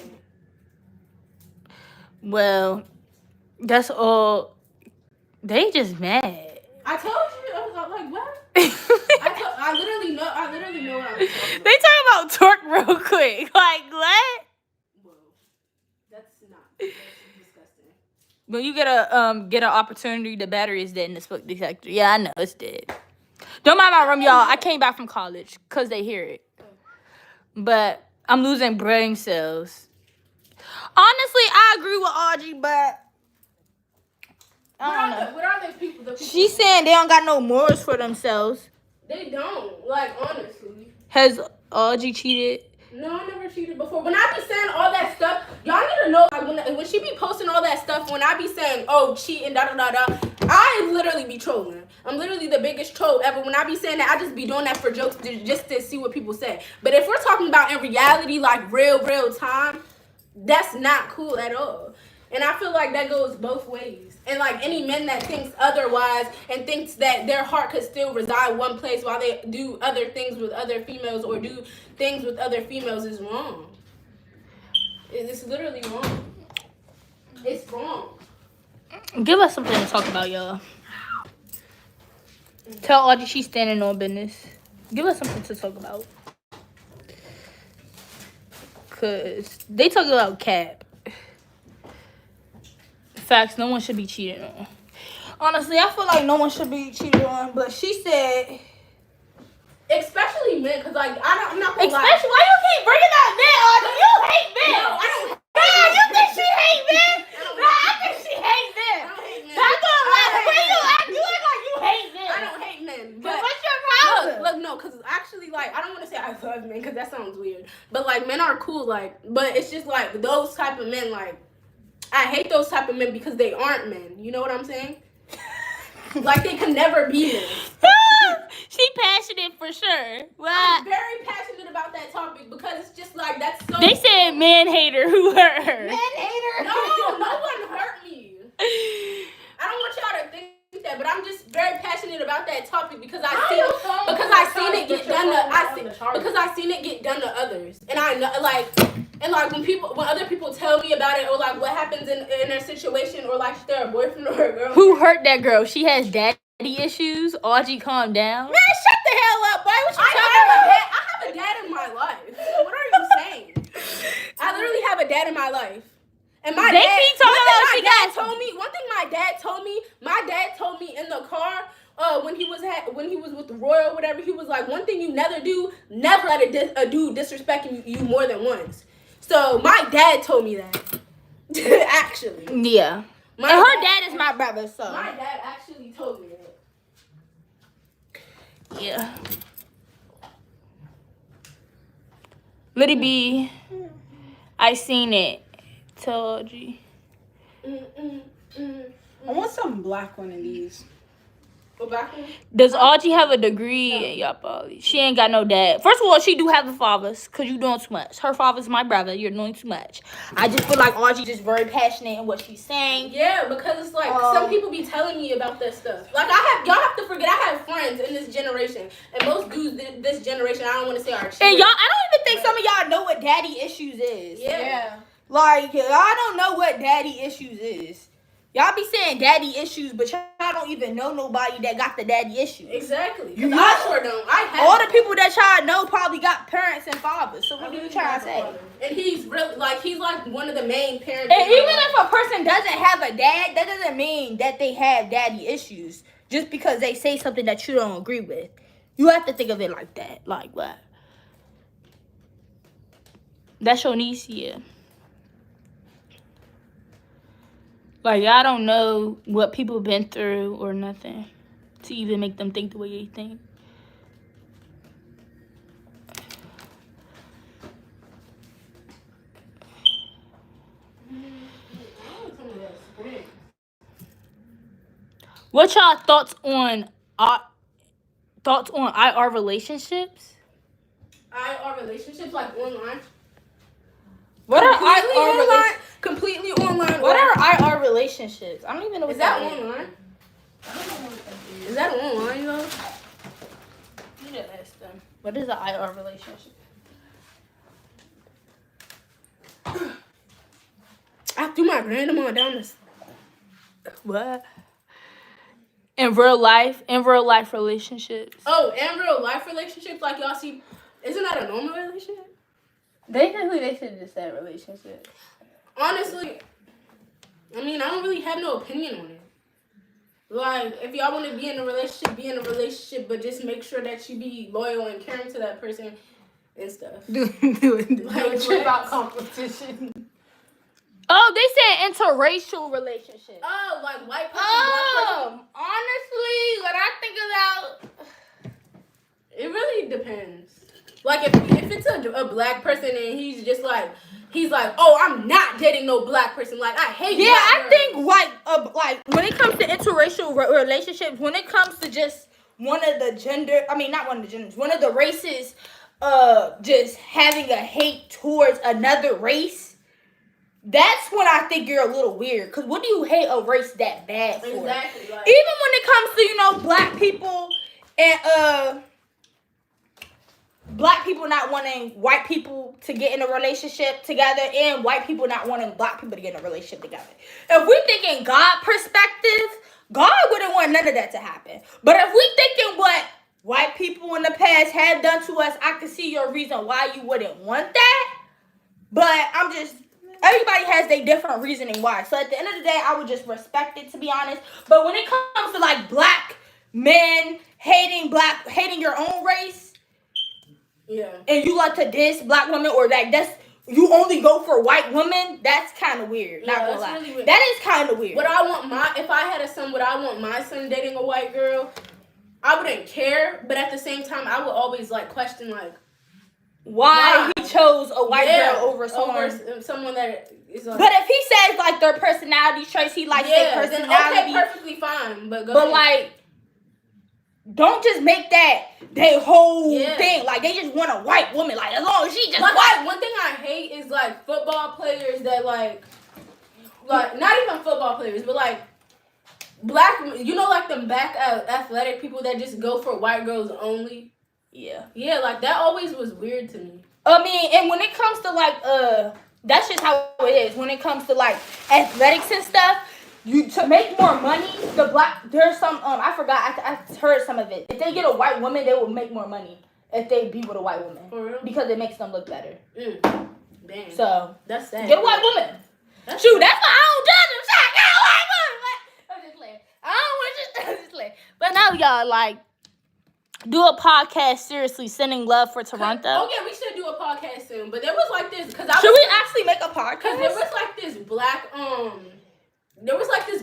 Well, that's all. They just mad.
I told you. I was like, what? I literally know what I'm talking about.
They talking about torque real quick. Like, what?
Whoa. That's disgusting.
When you get an opportunity, the battery is dead in the smoke detector. Yeah, I know it's dead. Don't mind my room, y'all. I came back from college because they hear it. But I'm losing brain cells. Honestly, I agree with Audrey, but I don't know.
What are the people?
She's saying they don't got no morals for themselves.
They don't. Like, honestly.
Has Audrey cheated?
No, I never cheated before. When I be saying all that stuff, y'all need to know, like, when she be posting all that stuff, when I be saying, oh, cheating, da-da-da-da, I literally be trolling. I'm literally the biggest troll ever. When I be saying that, I just be doing that for jokes just to see what people say. But if we're talking about in reality, like real time, that's not cool at all. And I feel like that goes both ways. And like any men that thinks otherwise and thinks that their heart could still reside one place while they do other things with other females or do things with other females is wrong. It's literally wrong. It's wrong.
Give us something to talk about, y'all. Tell Audrey she's standing on business. Give us something to talk about. Because they talk about cap. Facts, no one should be cheated on. Honestly, I feel like no one should be cheated on. But she said...
Especially men, because like, I'm not gonna lie.
Especially, why you keep bringing that man, Audrey? You hate men.
No, I don't hate
men. You think she hate men? I think she hate men.
I don't hate men.
That's all right. The way you act, you act like you hate men.
I don't hate men. But
what's your problem?
Look, no, because actually, like, I don't want to say I love men, because that sounds weird. But, like, men are cool, like, but it's just, like, those type of men, like, I hate those type of men because they aren't men. You know what I'm saying? Like, they can never be men.
She passionate for sure.
I'm very passionate about that topic because it's just like, that's so...
They said man hater. Who hurt her?
Man hater? No one hurt me. I don't want y'all to think that, but I'm just very passionate about that topic because I seen it get done to others, and I know, like, and like when other people tell me about it, or like what happens in their situation, or like they're a boyfriend or a girl.
Who hurt that girl? She has daddy issues. Audrey, calm down.
Man, shut the hell up, boy. What you talking about? I have a dad in my life. What are you saying? I literally have a dad in my life. And my dad told me my dad told me in the car when he was with Roy or whatever, he was like, one thing you never let a dude disrespect you more than once. So my dad told me that. Actually.
Yeah. And her dad is my brother, so.
My dad actually told me that.
Yeah. Liddy B, I seen it. Told you.
I want some black one of these.
What black one?
Does Audrey have a degree? Yup, she ain't got no dad. First of all, she do have a father, cause you doing too much. Her father's my brother. You're doing too much. I just feel like Audrey just very passionate in what she's saying.
Yeah, because it's like some people be telling me about that stuff. Like y'all have to forget I have friends in this generation, and most dudes this generation I don't want to say are cheaters.
And y'all, I don't even think some of y'all know what daddy issues is.
Yeah.
Like y'all don't know what daddy issues is. Y'all be saying daddy issues, but y'all don't even know nobody that got the daddy issues.
Exactly.
You
I sure don't. I have
all the people that y'all know probably got parents and fathers. So what are you trying to say?
And he's really he's like one of the main parents.
And even if a person doesn't have a dad, that doesn't mean that they have daddy issues. Just because they say something that you don't agree with. You have to think of it like that. Like what? That's your niece, yeah. Like, y'all don't know what people been through or nothing to even make them think the way they think. What y'all thoughts on IR relationships?
IR relationships like online.
What are IR relationships?
Completely online.
What are IR relationships? I don't even know what
Is that
means.
online? Is that online, though?
You need to ask them. What is an IR relationship?
I threw my grandma down the.
What? In real life relationships.
Oh, in real life relationships, like y'all see, isn't that a normal relationship?
They should just say relationship.
Honestly, I mean, I don't really have no opinion on it. Like, if y'all want to be in a relationship, be in a relationship, but just make sure that you be loyal and caring to that person and stuff.
Do a trip out
what?
competition.
Oh, they said interracial relationship.
Oh, like white person, black person.
Honestly, when I think about,
It really depends. Like, if it's a black person and he's like, oh, I'm not dating no black person. Like, I hate.
yeah,
black
I
girls.
think like when it comes to interracial relationships, when it comes to just one of the races, just having a hate towards another race. That's when I think you're a little weird. Cause what do you hate a race that bad for?
Exactly.
Even
Like,
when it comes to black people and black people not wanting white people to get in a relationship together, and white people not wanting black people to get in a relationship together. If we're thinking God perspective, God wouldn't want none of that to happen. But if we thinking what white people in the past have done to us, I can see your reason why you wouldn't want that. But everybody has their different reasoning why. So at the end of the day, I would just respect it, to be honest. But when it comes to like black men hating your own race,
yeah,
and you like to diss black women, or that's you only go for white women, that's kind of weird.
Yeah,
not gonna
that's
lie.
really weird.
That is kind of weird.
If I had a son, would I want my son dating a white girl? I wouldn't care, but at the same time, I would always like question like
why he chose a white girl over
someone that is like.
But if he says like their personality traits, he likes their personality.
Then okay, perfectly fine. But
ahead. Like, don't just make that their whole thing. Like, they just want a white woman. Like, as long as she just white.
One thing I hate is like football players that like not even football players, but like black, like them back athletic people that just go for white girls only. Yeah, like that always was weird to me.
I mean, and when it comes to like that's just how it is. When it comes to like athletics and stuff, to make more money, there's some I forgot, I heard some of it. If they get a white woman, they will make more money if they be with a white woman.
For real?
Because it makes them look better.
Damn.
So
that's sad.
Get a white woman. That's why I don't judge them. I got a white woman. I'm just playing. I don't want you. I'm just playing. But now y'all like do a podcast seriously, sending love for Toronto.
Oh yeah, we should do a podcast soon. But there was like this
should we actually make a podcast?
Because there was like this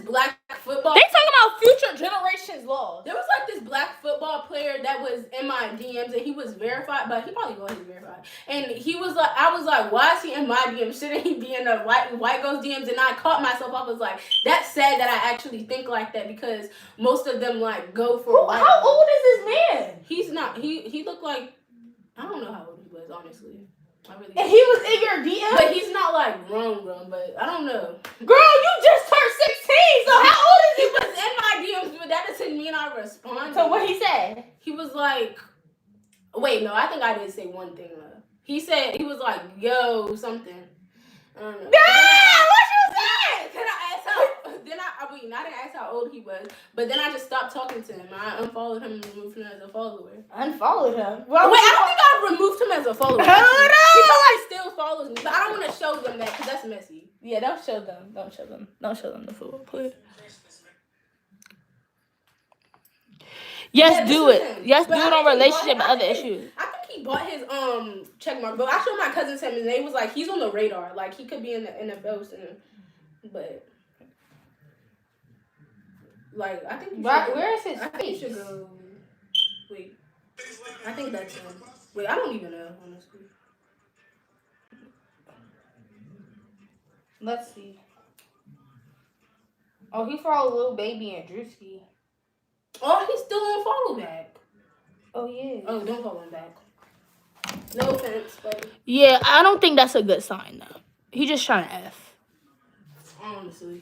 lost.
There was like this black football player that was in my DMs and he was verified, but he probably wasn't verified. And he was like, I was like, why is he in my DMs? Shouldn't he be in the white girl's DMs? And I caught myself. I was like, that's sad that I actually think like that because most of them like go for.
How old is this man?
He's not. He looked like, I don't know how old he was, honestly.
And he was in your DM?
But he's not like grown, but I don't know.
Girl, you just turned 16, so how old is he?
He was in my DMs, but that doesn't mean I responded.
So what he said?
He was like, wait, no, I think I did say one thing though. He was like, yo, something. I don't know.
Yeah, what you said?
Then I asked I didn't ask how old he was, but then I just stopped talking to him. I unfollowed him and removed him as a follower.
Unfollowed him?
Well, wait, I don't think I removed him as a follower.
Hold on.
He probably still follows me, but I don't want to show them that because that's messy.
Yeah, don't show them. Don't show them the football player. Yes, do it. Yes, do it on relationship and other issues.
I think he bought his check mark, but I showed my cousins him and they was like, he's on the radar. Like he could be in the NFL soon. But like I think
Where is his
I think you should go. Wait. I think that's him. Wait, I don't even know, honestly.
Let's see. Oh, he followed Lil Baby and Drewski.
Oh, he's still on follow back.
Oh, yeah.
Oh, don't follow him back. No offense, but
Yeah, I don't think that's a good sign, though. He just trying to F.
honestly.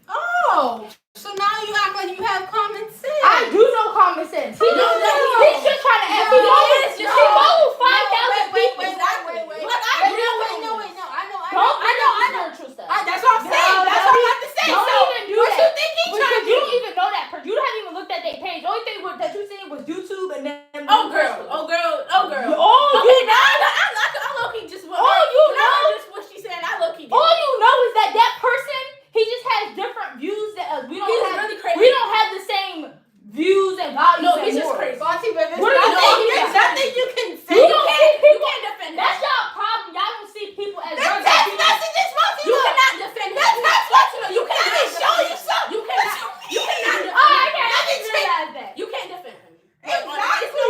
Oh, so now you act like you have common sense.
I do know common sense. He's just trying to F. He followed 5,000 people.
Wait.
Like,
I know.
I know spiritual stuff.
That's what I'm saying. That's what I'm about to say.
Don't even do
what
that.
you think he's trying to do?
You don't even know that person. You haven't even looked at their page. The only thing that you seen was YouTube and then.
Oh girl.
Oh,
Okay,
you
now I low-key just what just what she said. I low-key did.
All you know is that person, he just has different views that us. We don't
He's
have.
really crazy.
We don't have the same views and values.
No,
and
he's just
morals.
crazy.
Bossy, but
What are you talking
there's
about?
nothing you can say.
You don't see people.
You can't defend him.
That's y'all problem. Y'all don't see people as
That's
regular
text
people.
messages, Bossy.
You cannot defend him.
That's text messages.
You cannot
Let me show
defend
you
him.
something.
You cannot defend
Oh, I
him.
can't realize that.
You can't defend him.
Exactly.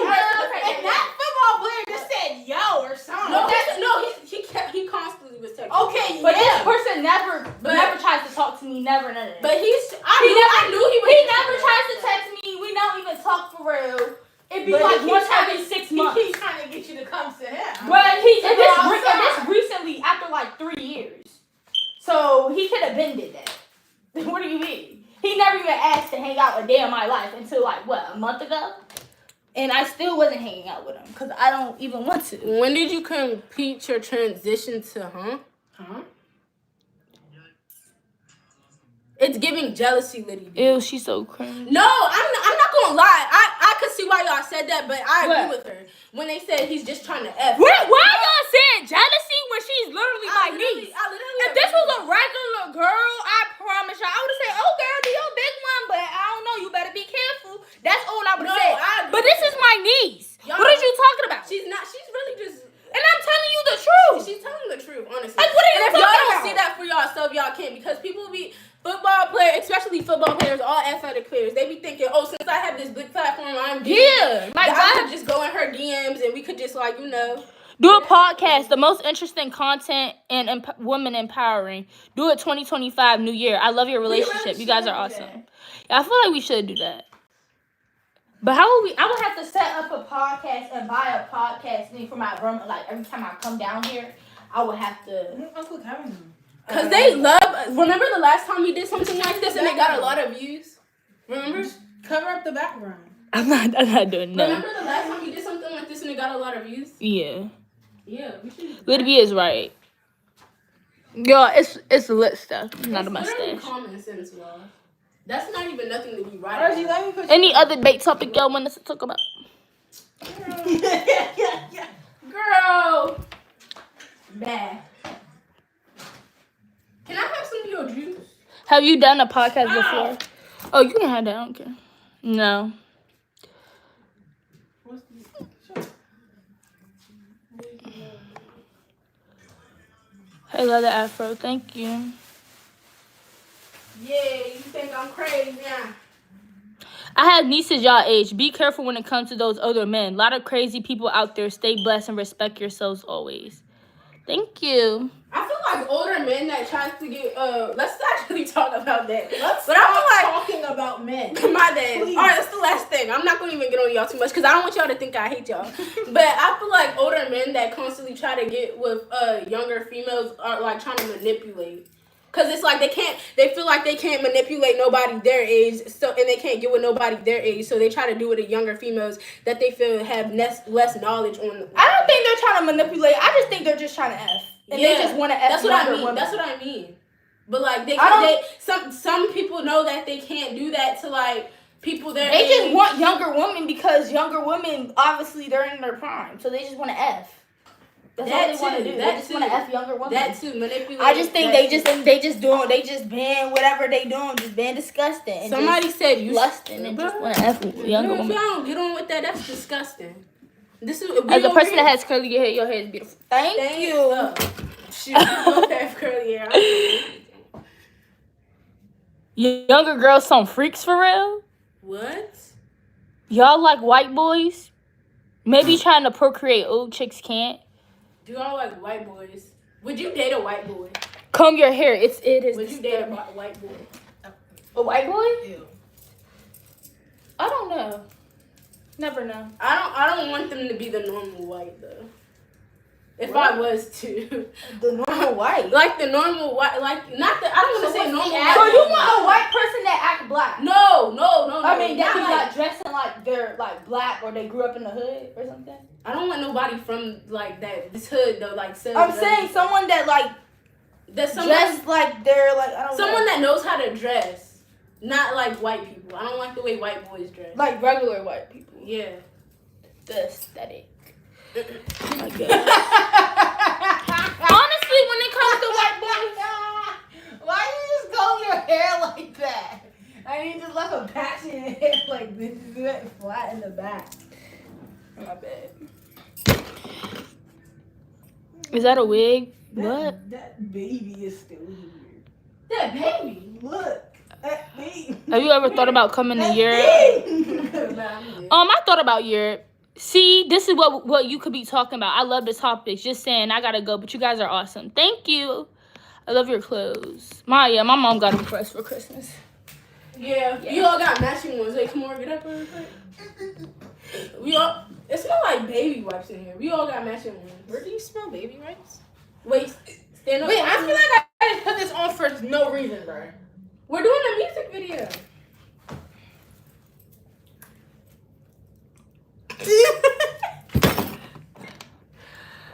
And that football player just said yo or something.
He constantly was texting.
Okay,
But this
yeah.
person never tries to talk to me. Never, none of that.
But I knew he was.
He never tries to text me. We don't even talk for real. It'd be
But
like
he
once
keeps trying
every
to-
6
He
months.
keeps trying to get you to come to him.
But
outside.
this recently after like 3 years. So he could have been did that. What do you mean? He never even asked to hang out a day of my life until like what, a month ago? And I still wasn't hanging out with him because I don't even want to.
When did you complete your transition to
Huh?
It's giving jealousy, Liddy.
Ew, she's so cringe.
No, I'm not gonna lie. I could see why y'all said that, but I
What?
agree with her. When they said he's just trying to F.
Why y'all saying jealousy when she's literally my niece?
I literally
If this was a regular girl, I promise y'all, I would have said, "Oh, girl, do your big one," but I don't know. You better be careful. That's all I would have
No,
said.
I agree
But this is my niece.
Y'all-
What are you talking about?
She's not. She's really just.
And I'm telling you the truth.
She's telling the truth, honestly.
Like, what are you
and if y'all
talking
don't
about?
see that for yourself, y'all can't because people be football players, especially football players, all athletic players. They be thinking, oh, since I have this big platform, I'm
Yeah, like
I could just go in her DMs and we could just like
do a podcast, the most interesting content and women empowering. Do it 2025 New Year. I love your relationship. You guys are awesome. Yeah, I feel like we should do that. But how would we? I would have to set up a podcast and buy a podcast thing for my room. Like every time I come down here, I would have to.
Uncle Kevin.
Because they love. Remember the last time we did something like this and it got a lot of views? Remember?
Cover up the background.
I'm not doing that.
Remember the last time we did something like this and it got a lot of views?
Yeah.
Yeah, we should.
Lidby is right. Yo, it's lit stuff. Not a
It's literally
mustache.
common sense, y'all. That's not even nothing to be right
Reggie,
about.
let me put
Any other debate topic y'all want us to talk about?
yeah.
Girl. Bad. Can I have some of your juice?
Have you done a podcast before? Oh, you can have that. I don't care. No. Hey, leather afro. Thank you.
Yeah, you think I'm crazy, yeah.
I have nieces y'all age. Be careful when it comes to those older men. A lot of crazy people out there. Stay blessed and respect yourselves always. Thank you.
I feel like older men that tries to get let's actually talk about that.
Let's talking about men.
My bad.
Please.
All right, that's the last thing. I'm not gonna even get on y'all too much because I don't want y'all to think I hate y'all. But I feel like older men that constantly try to get with younger females are like trying to manipulate. Cause it's like they feel like they can't manipulate nobody their age, so and they can't get with nobody their age, so they try to do it with younger females that they feel have less knowledge on.
I don't think they're trying to manipulate. I just think they're just trying to F. And they just want to F.
That's what I mean.
Women.
That's what I mean. But like some people know that they can't do that to like people their age.
They just want younger women because younger women obviously they're in their prime, so they just want to F. That's all they want to do. They just want to F younger women.
That too, manipulate.
I just think they just being whatever they doing, just being disgusting. And
somebody said you
lusting and just want to F younger women.
If y'all don't get on with that, that's disgusting. This is
as a person that has curly hair, your hair is beautiful. Thank you.
Shoot, you both have curly hair.
Younger girls, some freaks for real.
What?
Y'all like white boys? Maybe trying to procreate. Old chicks can't.
Do y'all like white boys? Would you date a white boy?
Comb your hair. It is.
Would you date a white boy?
A white boy?
Ew.
I don't know. Never know.
I don't want them to be the normal white though. If I was to.
The normal white.
Like the normal white, like not the. I don't want to say normal.
So you want a white person that act black?
No.
I mean, that be
not
like dressing like they're like black or they grew up in the hood or something.
I don't want nobody from like this hood though. Like
I'm saying someone that like
that's
dressed like they're like I don't
someone
know.
that knows how to dress, not like white people. I don't like the way white boys dress.
Like regular white people.
Yeah.
The aesthetic. I guess. Honestly, when it comes to white boys,
Why you just comb your hair like that? I mean, you just left a patch in your hair like this. You went flat in the back.
my bad. Is that a wig? What?
That baby is still here.
That baby.
Look. That baby.
Have you ever thought about coming to Europe? I thought about Europe. See, this is what you could be talking about. I love the topics. Just saying, I gotta go, but you guys are awesome. Thank you. I love your clothes. My mom got them for us for Christmas.
Yeah. You all got matching ones. Wait, come on, get up real quick. It smells like baby wipes in here. We all got matching ones.
Where do you smell baby wipes?
Wait, stand up.
Wait, I feel like I just put this on for no reason, bro.
We're doing a music video.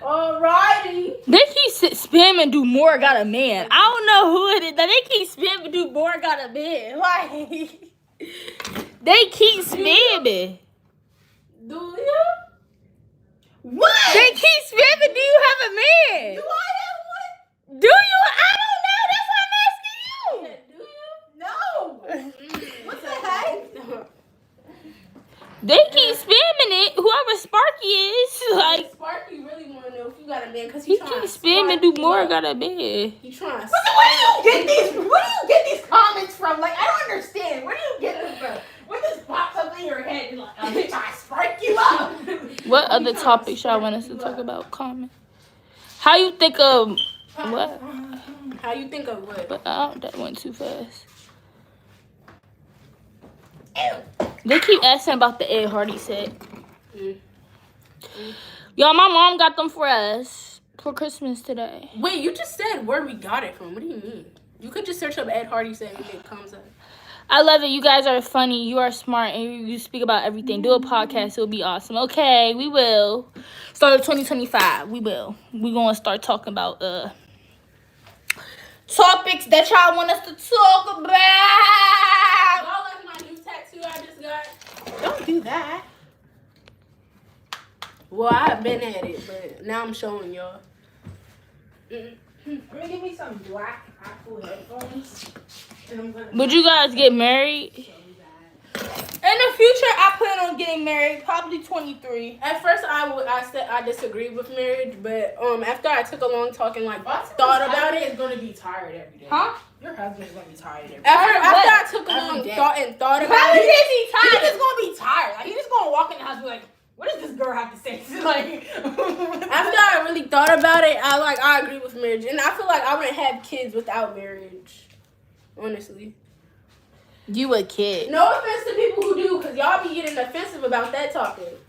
Alrighty.
They keep spamming do more got a man. I don't know who it is. They keep spamming do more got a man. Like they keep spamming.
Do you?
What? They keep spamming. Do you have a man?
Do I have one?
Do you? I don't know. That's why I'm asking you.
No. What the heck?
They keep spamming it. Whoever Sparky is, like
Sparky really want to know if you got a man because
he keeps spamming. Do more got a man?
He trying.
Where do you get these comments from? Like, I don't understand. Where do you get them from? When this pops up in your head, you're like, I'm trying to spark you up.
What other topics y'all want us to talk about? Comment. How you think of what?
How you think of what?
But that went too fast. They keep asking about the Ed Hardy set. Y'all, my mom got them for us for Christmas today.
Wait, you just said where we got it from. What do you mean? You could just search up Ed Hardy set and it comes up.
I love it. You guys are funny. You are smart. And you speak about everything. Do a podcast. It'll be awesome. Okay, we will. Start of 2025. We will. We're going to start talking about topics that y'all want us to talk about.
Y'all like my new tattoo I just got?
Don't do that.
Well, I've been at it, but now I'm showing y'all.
I'm gonna give me some black Apple headphones. And I'm gonna
Would you guys get married?
show you that.
In the future, I plan on getting married. Probably 23.
At first, I said I disagreed with marriage, but after I took a long talk and thought about it,
It's gonna be tired every day.
Huh?
Your husband's gonna be tired every day.
After I took a long long
dead.
thought about
Probably
it.
is he tired. He just gonna be tired. Like he just gonna walk in the house and be like, what does this girl have to say? Like
After I really thought about it, I agree with marriage, and I feel like I wouldn't have kids without marriage. Honestly,
you a kid.
no offense to people who do, cause y'all be getting offensive about that topic.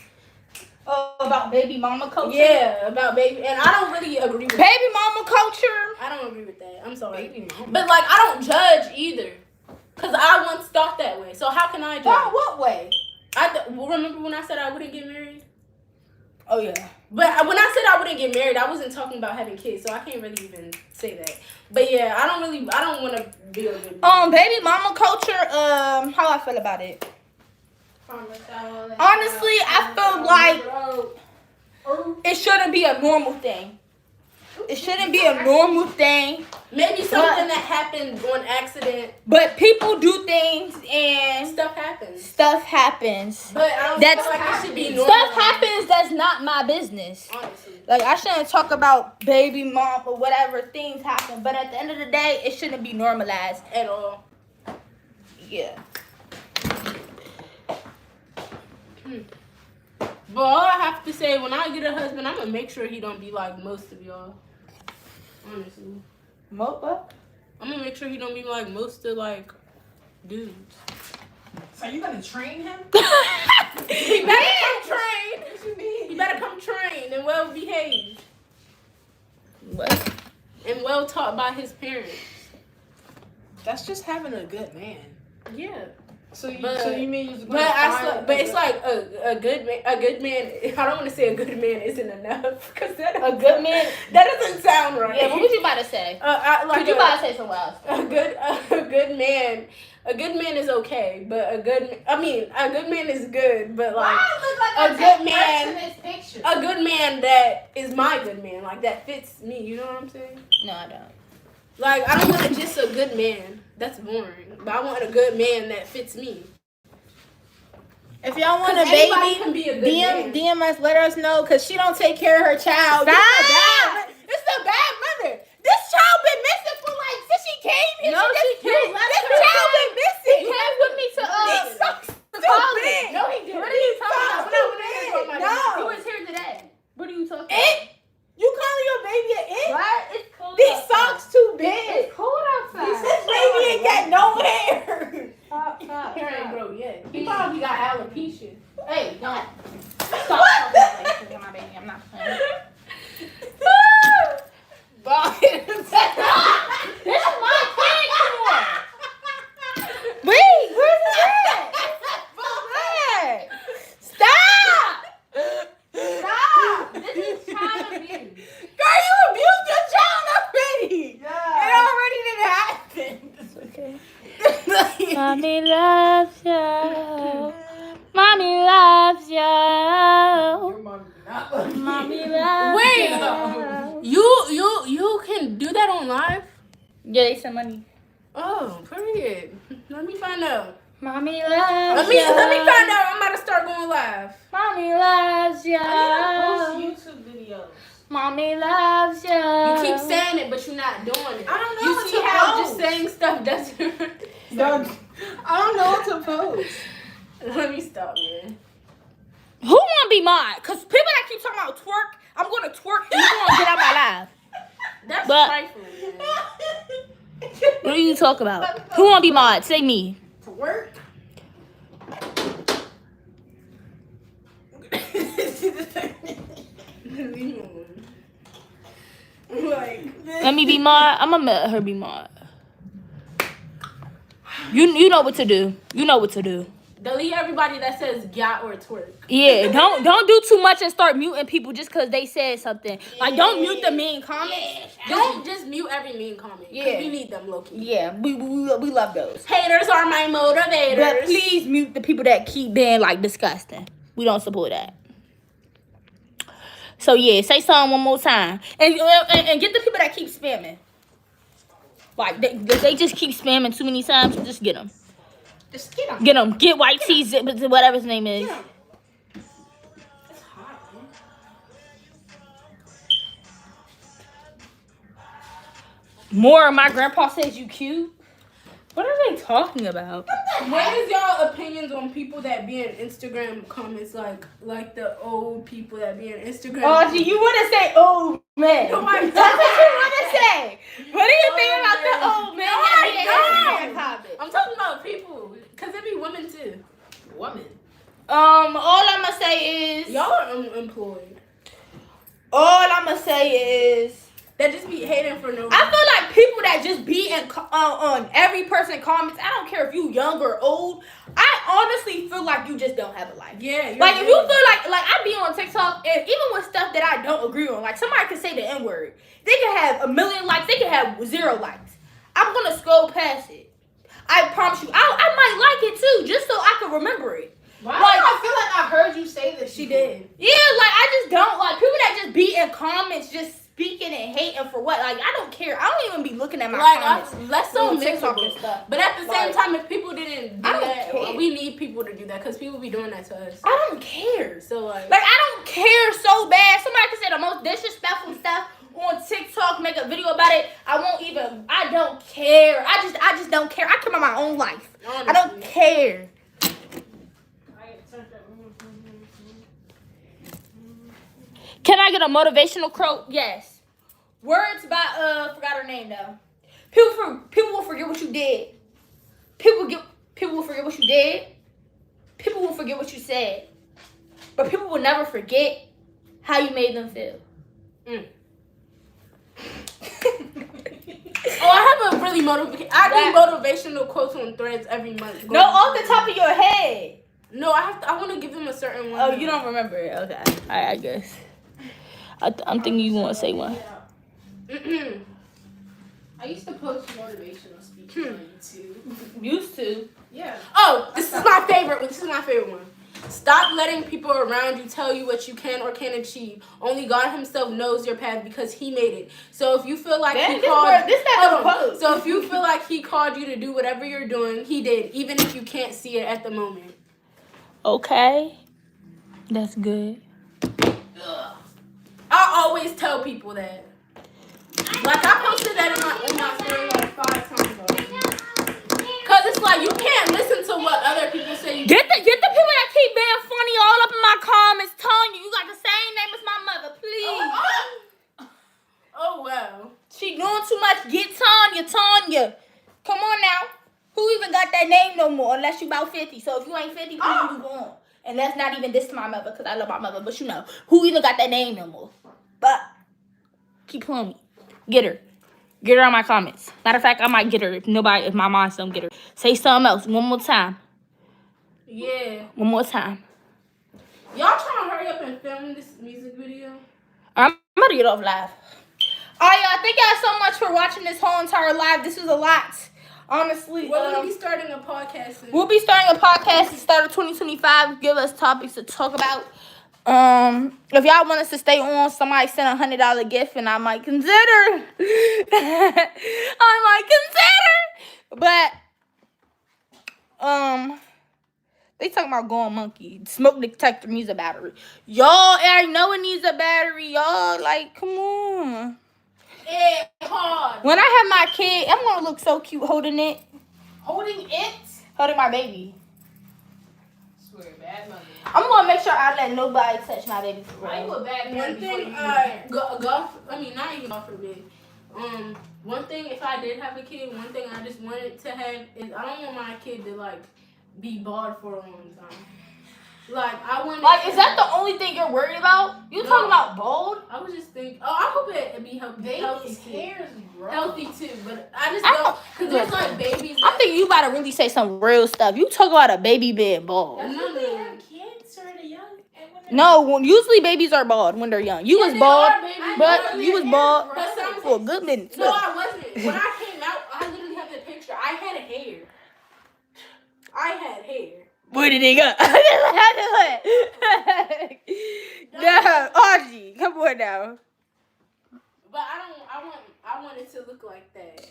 Oh, about baby mama culture?
Yeah, about baby, and I don't really agree with
baby mama culture.
I don't agree with that. I'm sorry,
Baby mama.
but like I don't judge either, cause I once thought that way. So how can I judge?
Oh, what way?
Remember when I said I wouldn't get married?
Oh yeah.
But when I said I wouldn't get married, I wasn't talking about having kids, so I can't really even say that. But yeah, I don't want to be a good
baby mama culture. How I feel about it? Honestly, I feel like it shouldn't be a normal thing. It shouldn't be a normal thing.
Maybe something that happened on accident.
But people do things and
Stuff happens.
stuff happens.
But I don't
That's
feel like it should be normal.
stuff happens that's not my business.
Honestly.
Like I shouldn't talk about baby mom or whatever things happen. But at the end of the day, it shouldn't be normalized.
At all.
Yeah.
But all I have to say, when I get a husband, I'm going to make sure he don't be like most of y'all. Honestly.
Mopa?
I'm going to make sure he don't be like most of like dudes.
So you gonna train him?
He better come trained. What you mean? He better come trained and well behaved.
What?
And well taught by his parents.
That's just having a good man.
Yeah.
So you mean you're
But it's like a good man. A good man. I don't want to say a good man isn't enough because that
A good man?
that doesn't sound right.
Yeah, what was you about to say?
Like
you about to say something else?
a good man. A good man is okay, but a good man is good, but like a good man, a good man that is my good man, like that fits me. You know what I'm saying?
No, I don't.
Like I don't want just a good man. That's boring. But I want a good man that fits me.
If y'all want a
Anybody
baby,
can be a good man.
DM us, let us know, because she don't take care of her child.
Stop!
It's a bad mother. This child been missing for like, since she came here.
No, she came.
This child been missing.
He came with me to
He's so stupid.
No, he didn't. What are you talking about?
No.
He was here today. What are you talking about?
It? You calling your baby an it?
What? It's cold.
These
outside.
socks too big.
It's cold outside.
This baby ain't got no hair.
Stop. Hair ain't grow yet. He probably got alopecia.
Hey, don't. Stop talking like this, my baby. I'm not playing. This is my kid. Come on. Wait, where's the red? Stop! Stop!
This is child abuse.
Girl, you abused your child already. Yeah. It already didn't happen. It's okay. Mommy loves you. Mommy loves you.
Your mom did not love me.
Mommy loves
Wait,
you.
you can do that on live?
Yeah, they send money.
Oh, period. Let me find out.
Mommy loves
Let me find out. I'm about to start going live.
Mommy loves you.
I need to post YouTube videos.
Mommy loves you.
You keep saying it, but you're not doing it.
I don't know
You
what
see
to
how
post.
just saying stuff doesn't.
I don't know what to post.
Let me stop, man.
Who wanna be mine? Cause people that keep talking about twerk, I'm gonna twerk and you gonna get out my life.
That's
But-
trifling, man.
What do you talk about? Who wanna be mine? Say me.
To work?
Like,
Let me be mine. I'm gonna let her be mine. You know what to do. You know what to do.
delete everybody that says yacht or twerk.
Yeah, don't do too much and start muting people just cause they said something. Like don't mute the mean comments.
Don't just mute every mean comment. 'Cause
Yeah.
we need them, low-key.
Yeah, we love those.
Haters are my motivators.
But please mute the people that keep being like disgusting. We don't support that. So yeah, say something one more time, and get the people that keep spamming. Like they just keep spamming too many times. Just get them.
Just get them.
Get them. Get White Tees, whatever his name is.
It's hot, man.
More. My grandpa says you cute. What are they talking about?
What
What is y'all opinions on people that be in Instagram comments like the old people that be in Instagram?
Oh, gee, you want to say old man?
No, I don't.
That's what you want to say. What do you think about the old man?
No,
that be in
I
Instagram comments?
I'm talking about people, cause it be women too.
Woman.
All I'ma say is
Y'all are unemployed.
all I'ma say is
That just be hating for no reason.
I feel like people that just be in on every person comments. I don't care if you young or old. I honestly feel like you just don't have a life.
Yeah.
Like if you feel like I be on TikTok and even with stuff that I don't agree on, like somebody can say the N word, they can have 1 million likes, they can have 0 likes. I'm gonna scroll past it. I promise you, I might like it too, just so I can remember it.
Why
Like,
do I feel like I heard you say this?
she did.
Yeah, like I just don't like people that just be in comments just speaking and hating for what? Like I don't care. I don't even be looking at my comments.
That's so
on TikTok
miserable.
and stuff.
But at the same
Like,
time, if people didn't do
I don't
that,
care.
we need people to do that because people be doing that to us.
I don't care.
So like
I don't care so bad. Somebody can say the most disrespectful stuff on TikTok, make a video about it. I don't care. I just don't care. I care about my own life.
honestly.
I don't care. Can I get a motivational quote? Yes. Words by forgot her name though. People will forget what you did. People will forget what you did. People will forget what you said. But people will never forget how you made them feel.
Oh, I have a really motivational quotes on Threads every month.
No, off the top of your head.
No, I want to give them a certain one.
Oh, you don't remember it? Okay. Alright, I guess. I'm thinking you want to say one.
I used to post motivational speeches on YouTube.
Used to.
Yeah.
Oh, this is my favorite one. This is my favorite one. Stop letting people around you tell you what you can or can't achieve. Only God Himself knows your path because He made it. So if you feel like He called, so if you feel like He called you to do whatever you're doing, He did, even if you can't see it at the moment.
Okay. That's good.
I always tell people that. Like I posted that in my story like 5 times already. Cause it's like you can't listen to what other people say.
Get the people that keep being funny all up in my comments, Tanya. You got the same name as my mother, please.
Oh well.
She doing too much. Get Tanya. Come on now. Who even got that name no more? Unless you about 50. So if you ain't 50, please move on. And that's not even this to my mother, because I love my mother. But you know, who even got that name no more? But keep playing me. Get her. Get her on my comments. Matter of fact, I might get her if my mom don't get her. Say something else. One more time.
Yeah.
One more time.
Y'all trying to hurry up and film this music video?
I'm about to get off live. All right, y'all. Thank y'all so much for watching this whole entire live. This was a lot. Honestly.
We're going to be starting a podcast soon.
We'll be starting a podcast at the start of 2025. Give us topics to talk about. If y'all want us to stay on, somebody send $100 gift and I might consider. But they talking about going monkey. Smoke detector needs a battery. Y'all already know it needs a battery. Y'all like, come on.
It's hard.
When I have my kid, I'm gonna look so cute holding it.
Holding it?
Holding my baby.
Swear, bad money.
I'm gonna make sure I let nobody touch my baby for
Why you
real.
a bad
One
parent before
thing,
you get
not even God forbid. One thing, if I did have a kid, one thing I just wanted to have is I don't want my kid to like be bald for a long time. Like I want.
Like, is that the only thing you're worried about? You
No.
talking about bald?
I was just thinking. Oh, I hope it be healthy
Baby's
too.
hair is gross.
Healthy too, but I just
I
don't because there's like babies.
I think you about to really say some real stuff. You talk about a baby being bald.
That's when they have kids or they're young. And when they're
No, usually babies are bald when they're young. You
Yeah,
was
they
bald,
are, baby.
but you was bald
But some-
for a good minute.
No, I wasn't. When I came out, I literally have the picture. I had hair.
Where did he go? No, Audrey, come on now.
But I want it to look like that.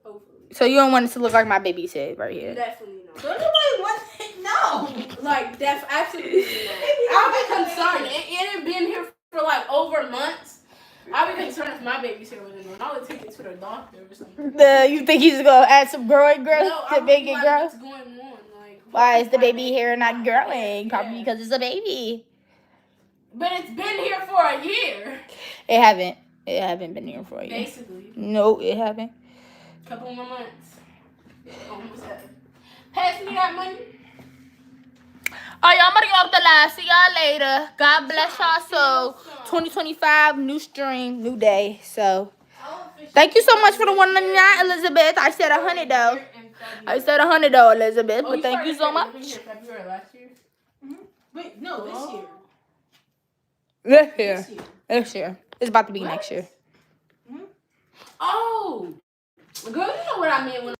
Hopefully.
So you don't want it to look like my baby's head right here?
Definitely not.
Don't nobody want it. No.
Like, absolutely not. I'm concerned. It had been here for like over months. I'll be concerned if my babysitter was in there. I would take it to the doctor or something.
You think he's gonna add some growing growth
No,
to make it grow?
What's going on? Like,
Why is the baby hair not growing? Probably because it's a baby.
But it's been here for a year.
It haven't. It haven't been here for a year.
Basically.
No, it haven't.
Couple more months. Almost had. Pass me that money.
Alright, y'all, I'm gonna get off the live. See y'all later. God bless y'all. So 2025, new stream, new day. So thank you so much for the 199, Elizabeth. I said 100 though. I said 100 though, Elizabeth. But thank you so much.
February last year.
Wait, no, this year.
This year. This year. It's about to be next year.
Oh, girl, you know what I meant when